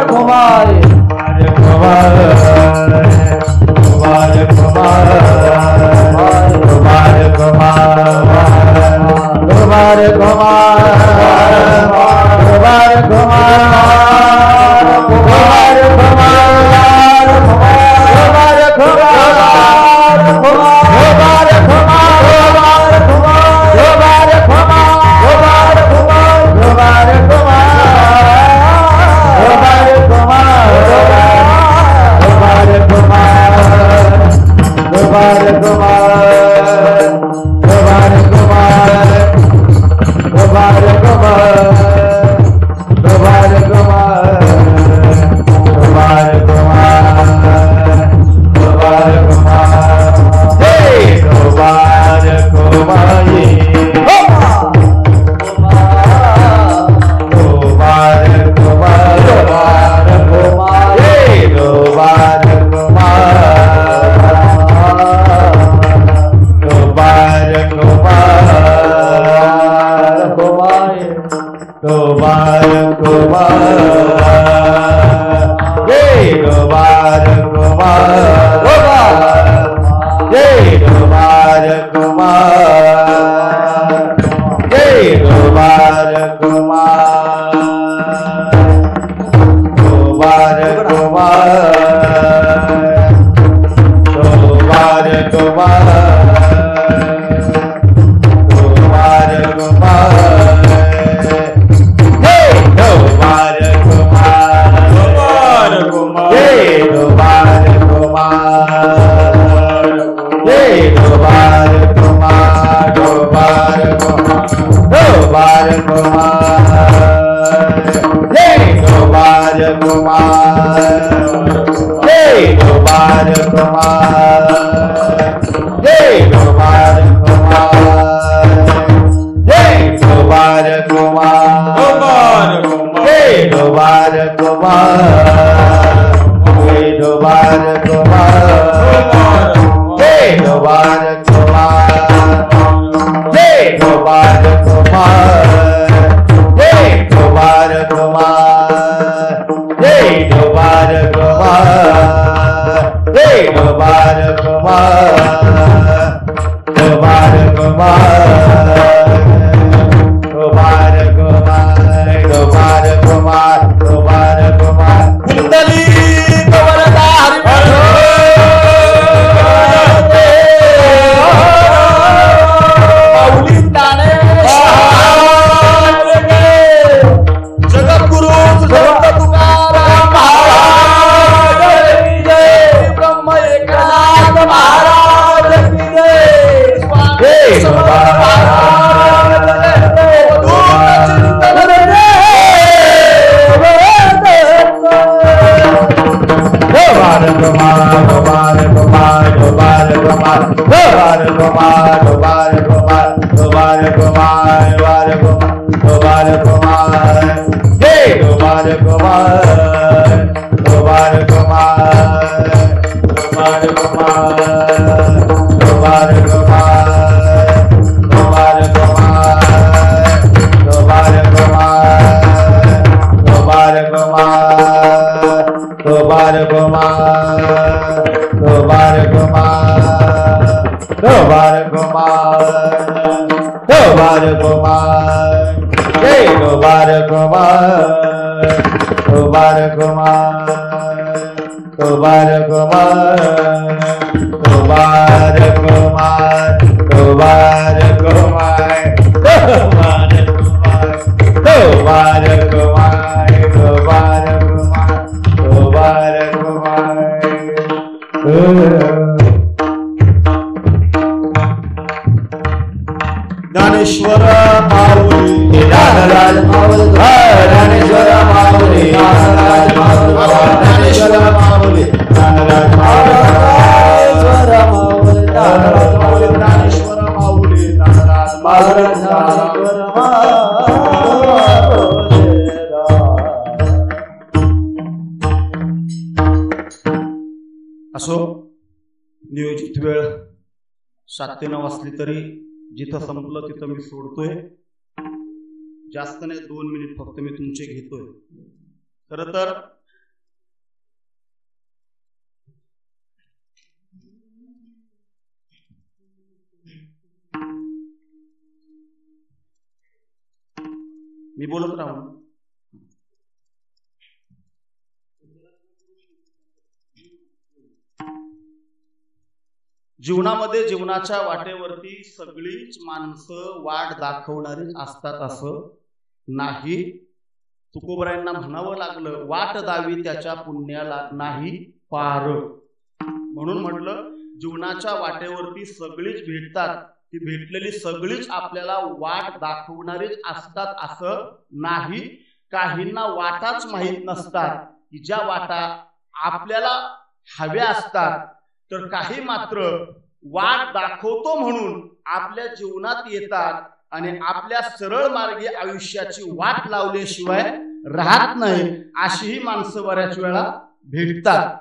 Kumar ज्ञानेश्वर माऊली ज्ञानराज माऊली ज्ञानेश्वर माऊली ज्ञानराज माऊली ज्ञानेश्वर माऊली ज्ञानराज माऊली ज्ञानेश्वर माऊली ज्ञानराज माऊली ज्ञानेश्वर असो नियोजित वेळ 7 ते 9 वाजली तरी जिथं संपलं तिथं मी सोडतोय. जास्त नाही 2 मिनिट फक्त मी तुमचे घेतोय. खरं तर मी बोलत राहू. जीवनामध्ये जीवनाच्या वाटेवरती सगळीच माणसं वाट दाखवणारी असतात असं नाही. तुकोबरायांना म्हणावं लागलं, वाट दावी त्याच्या पुण्याला नाही पार. म्हणून म्हटलं जीवनाच्या वाटेवरती सगळीच भेटतात, ती भेटलेली सगळीच आपल्याला वाट दाखवणारीच असतात असं नाही. काहींना वाटाच माहीत नसतात की ज्या वाटा आपल्याला हव्या असतात, तर काही मात्र वाट दाखवतो म्हणून आपल्या जीवनात येतात आणि आपल्या सरळ मार्गी आयुष्याची वाट लावल्याशिवाय राहत नाही. अशीही माणसं बऱ्याच वेळा भेटतात.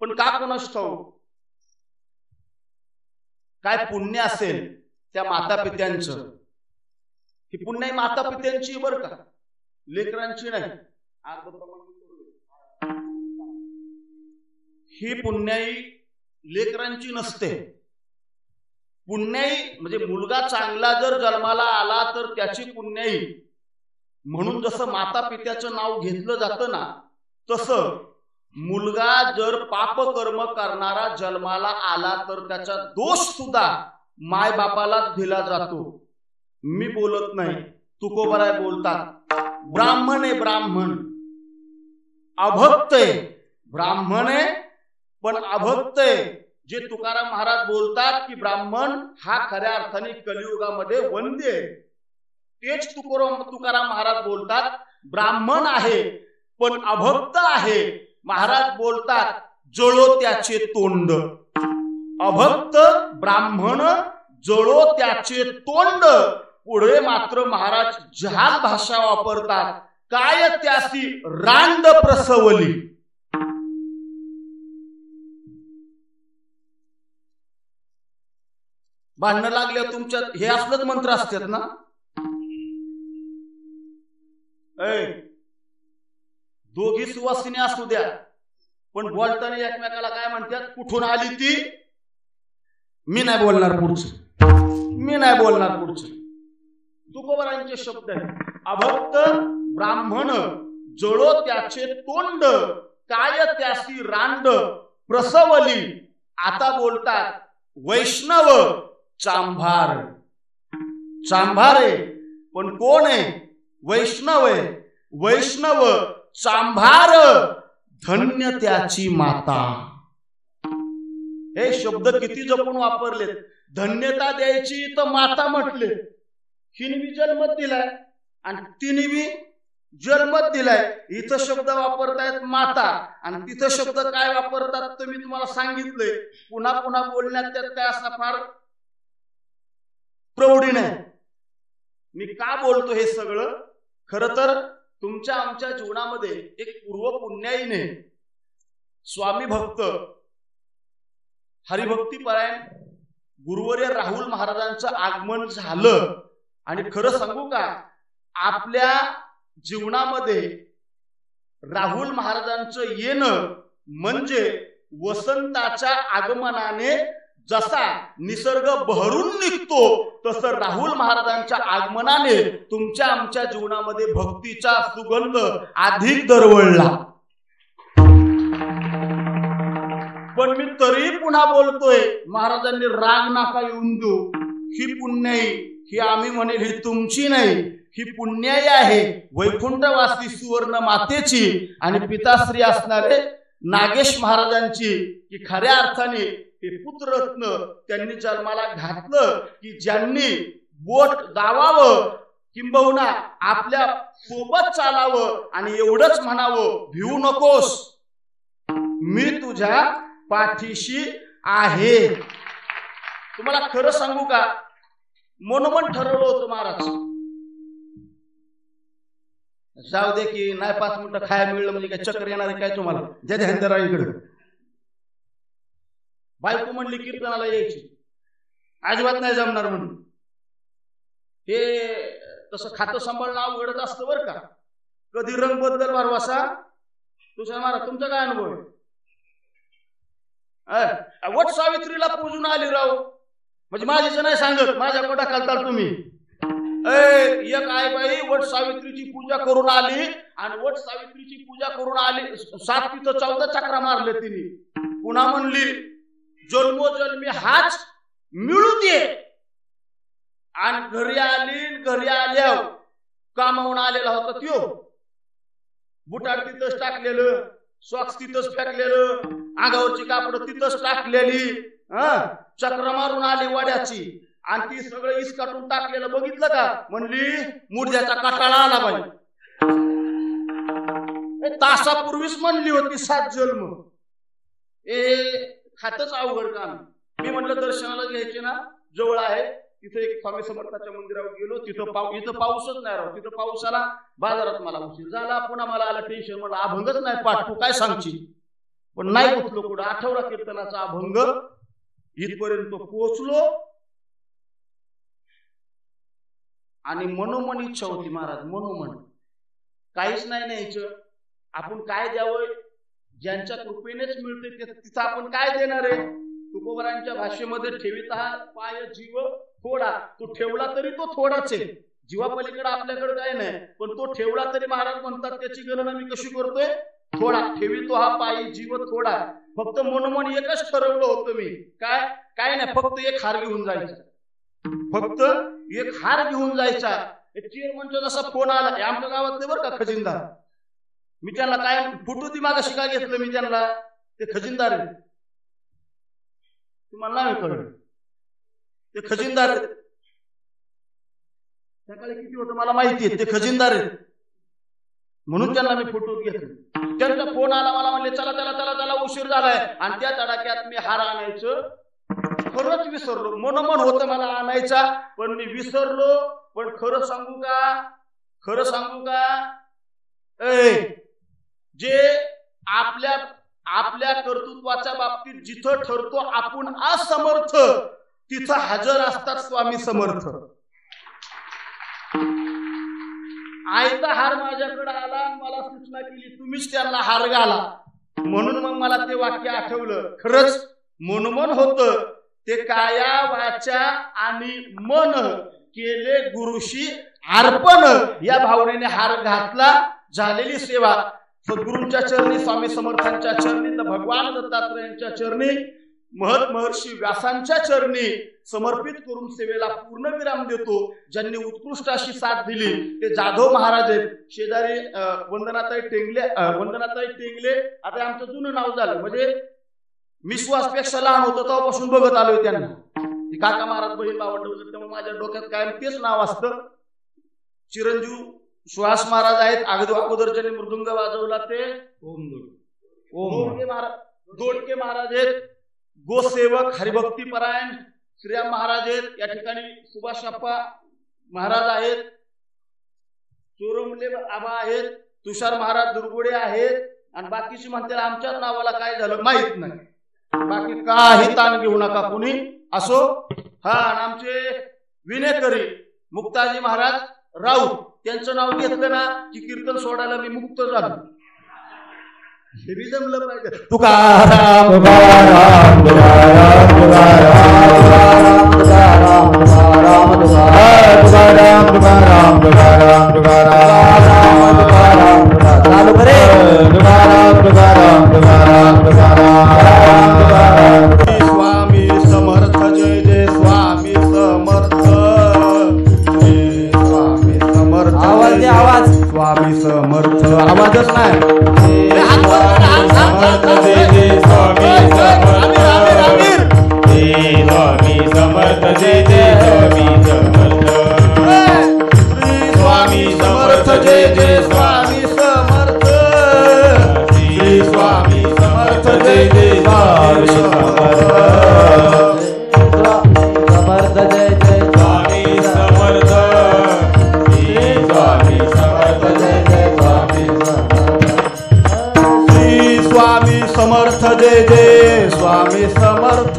पण का कोणास ठाऊक, काय पुण्य असेल त्या माता पित्यांचं. ही पुण्याई माता पित्यांची बरं का, लेकरांची नाही. ही पुण्याई लेकरांची नसते. पुण्याई म्हणजे मुलगा चांगला जर जन्माला आला तर त्याची पुण्याई. म्हणून जसं माता पित्याचं नाव घेतलं जातं ना, तसं मुलगा जर पाप कर्म करणारा जन्माला आला तर त्याचा दोष सुद्धा माय बापालाच दिला जातो. मी बोलत नाही, तुकोबराय बोलतात. ब्राह्मण आहे ब्राह्मण, अभक्त आहे. ब्राह्मण आहे पण अभक्त आहे. जे तुकाराम महाराज बोलतात की ब्राह्मण हा खऱ्या अर्थाने कलियुगामध्ये वंद्य आहे, तेच तुकाराम महाराज बोलतात ब्राह्मण आहे पण अभक्त आहे. महाराज बोलतात जळो त्याचे तोंड. अभक्त ब्राह्मण जळो त्याचे तोंड. पुढे मात्र महाराज जहाल भाषा वापरतात, काय त्यासी रांड प्रसवली. भांडणं लागले तुमच्यात, हे असलंच मंत्र असतात ना. दोघी सुवासिनी असू द्या, पण बोलताना एकमेकाला काय म्हणतात, कुठून आली ती. मी नाही बोलणार पुढचं, मी नाही बोलणार पुढचं. तुकोबरांचे शब्द आहेत. अभक्त ब्राह्मण जळो त्याचे तोंड, काय त्यासी रांड प्रसवली. आता बोलतात वैष्णव चांभार. चांभार आहे पण कोण आहे, वैष्णव आहे. वैष्णव चांभार धन्य त्याची माता. हे शब्द किती जपून वापरलेत. धन्यता द्यायची तर माता म्हटले. हिने बी जन्मत दिलाय आणि तिने बी जन्मत दिलाय. इथं शब्द वापरतायत माता आणि तिथं शब्द काय वापरतात तर मी तुम्हाला सांगितलंय. पुन्हा पुन्हा बोलण्यात त्यात काय असा फार प्रौढी नाही. मी का बोलतो हे सगळं, खरं तर तुमच्या आमच्या जीवनामध्ये एक पूर्व पुण्याईने स्वामी भक्त हरिभक्ती परायण गुरुवर्य राहुल महाराजांचं आगमन झालं. आणि खरं सांगू का, आपल्या जीवनामध्ये राहुल महाराजांचं येणं म्हणजे वसंताच्या आगमनाने जसा निसर्ग बहरून निघतो, तसं राहुल महाराजांच्या आगमनाने तुमच्या आमच्या जीवनामध्ये भक्तीचा सुगंध अधिक दरवळला. पण मी तरी पुन्हा बोलतोय, महाराजांनी राग नाका येऊन देऊ. ही पुण्याई, ही आम्ही म्हणे ही तुमची नाही, ही पुण्याई आहे वैकुंठवासी सुवर्ण मातेची आणि पिताश्री असणारे नागेश महाराजांची. की खऱ्या अर्थाने हे पुत्ररत्न त्यांनी जन्माला घातलं की ज्यांनी बोट दावावं किंबहुना आपल्या सोबत चालावं आणि एवढंच म्हणावं, भिवू नकोस, मी तुझ्या पाठीशी आहे. तुम्हाला खरं सांगू का, मनोमन ठरवलं होतं महाराज, जाऊ दे की नाही 5 मिनिटं खायला मिळलं म्हणजे काय चक्कर येणार आहे काय तुम्हाला, जे ध्यान द्या इकडे. बायको म्हणली कीर्तनाला यायची, अजिबात नाही जमणार म्हणून. हे तसं खातं सांभाळणं अवघडच असतं बरं का. कधी रंग बदल वारवासा तुझ्या महाराज, तुमचा काय अनुभव आहे? वट सावित्रीला पूजून आली राव, म्हणजे माझीच नाही सांगत, माझ्या कोटा खालताल तुम्ही. एक आई बाई वट सावित्रीची पूजा करून आली आणि वट सावित्रीची पूजा करून आली 7 तिथं 14 चक्रा मारले तिने. पुन्हा म्हणली जन्मोजन्मी हाच मिळू दे. आणि घरी आल्यावर कामावून आलेला होता त्यो. बुटाड तिथंच टाकलेलं, सॉक्स तिथंच फेकलेलं, अंगावरची कापड तिथंच टाकलेली, चक्र मारून आली वाड्याची आणि ती सगळं इसकाटून टाकलेलं बघितलं का? म्हणली मुर्द्याचा कटाळा आला बाई. तासापूर्वीच म्हणली होती 7 जन्म. खातच अवघड काम. मी म्हणलं दर्शनाला घ्यायचे ना, जवळ आहे तिथे एक स्वामी समर्थाच्या मंदिरावर गेलो. इथं पाऊसच नाही राहू. तिथं पाऊस आला, बाजारात मला उशीर झाला. पुन्हा मला आला टेन्शन. म्हणलं अभंगच नाही पाठ, तू काय सांगशील? पण नाही उठलो कुठं. 18 कीर्तनाचा अभंग इथपर्यंत पोहोचलो आणि मनोमन इच्छा होती महाराज, मनोमन काहीच नाही न्यायचं. आपण काय द्यावं? ज्यांच्या कृपेनेच मिळते तिथं आपण काय देणार आहे? तुकोबरांच्या भाषेमध्ये ठेवीत हा पाय जीव थोडा. तो ठेवला तरी तो थोडाच आहे. जीवापलीकडे आपल्याकडे काय नाही, पण तो ठेवला तरी महाराज म्हणतात त्याची गणना मी कशी करतोय? थोडा. ठेवितो हा पायी जीव थोडा. फक्त मनोमन एकच ठरवलं होतं मी, काय नाही, फक्त एक हार घेऊन जायचा. फक्त एक हार घेऊन जायचा. चेअरमनचा जसा फोन आला, आमच्या गावातले बरं का खजिनदार, मी त्यांना काय फुटू ती मागाशी काय घेतलं मी त्यांना, ते खजिनदार आहे. तुम्हाला नाही कळलं, ते खजिनदार आहेत. त्याकडे किती होतं मला माहिती आहे, ते खजिनदार आहेत म्हणून त्यांना मी फोटो घेतले. त्यांचा फोन आला, मला म्हणले चला चला चला चला उशीर झालाय. आणि त्या तडाक्यात मी हार आणायचं खरंच विसरलो. मनोमन होतं मला आणायचा, पण मी विसरलो. पण खरं सांगू का जे आपल्या कर्तृत्वाच्या बाबतीत जिथं ठरतो आपण असमर्थ, तिथं हजर असतात स्वामी समर्थ. आयता हार माझ्याकडे आला आणि मला सूचना केली तुम्हीच त्यांना हार घाला. म्हणून मग मला ते वाक्य आठवलं. खरंच मनोमन होतं ते, काया वाचा आणि मन केले गुरुशी अर्पण. या भावनेने हार घातला. झालेली सेवा सद्गुरूंच्या चरणी, स्वामी समर्थांच्या चरणी, तर भगवान दत्तात्रयांच्या चरणी, महर्षी व्यासांच्या चरणी समर्पित करून सेवेला पूर्णविराम देतो. ज्यांनी उत्कृष्ट अशी साथ दिली ते जाधव महाराज आहेत. शेजारी वंदनाताई टेंगले आता आमचं जुनं नाव झालं. म्हणजे मी सुहासपेक्षा लहान होतो तेव्हापासून बघत आलोय त्यांना. काका महाराज बहीण भावंड, त्यामुळे माझ्या डोक्यात कायम तेच नाव असतं. चिरंजीव सुहास महाराज आहेत. अगोदर ज्यांनी मृदुंग वाजवला ते दोडके महाराज आहेत. गोसेवक हरिभक्ती परायण श्रीराम महाराज आहेत. या ठिकाणी सुभाषप्पा महाराज आहेत. चोरमले आबा आहेत. तुषार महाराज दुर्गुडे आहेत. आणि बाकीची म्हणते आमच्याच नावाला काय झालं माहित नाही. बाकी काही ताण घेऊ नका कुणी असो. हा, आमचे विनेकरी मुक्ताजी महाराज राऊत, त्यांचं नाव घेतलं ना की कीर्तन सोडायला मी मुक्त झालो. हे बी जमलं पाहिजे. तुकाराम तुकाराम तुकाराम तुकाराम तुकाराम तुकाराम तुकाराम तुकाराम तुकाराम तुकाराम तुकाराम चालू करे. तुकाराम तुकाराम तुकाराम तुकाराम स्वामी समर्थ. जय जय स्वामी समर्थ. स्वामी समर्थ. आवाज आवाज. स्वामी समर्थ. आवाजच नाही. समर्थ. जय जय स्वामी समर्थ. स्वामी समर्थ. जय जय स्वामी समर्थ. श्री स्वामी समर्थ. जय जय स्वामी समर्थ. श्री स्वामी समर्थ. जय जय स्वामी समर्थ. समर्थ. जय जय स्वामी समर्थ. श्री स्वामी समर्थ. जय जय स्वामी स्वामी समर्थ. जय जय स्वामी समर्थ.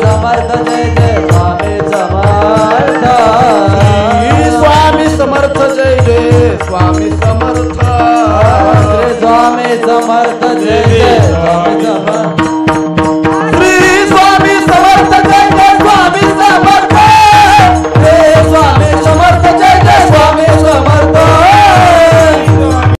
समर्थ. जय जय स्वामी समर्थ. स्वामी समर्थ. जय जय स्वामी समर्थ. स्वामी समर्थ.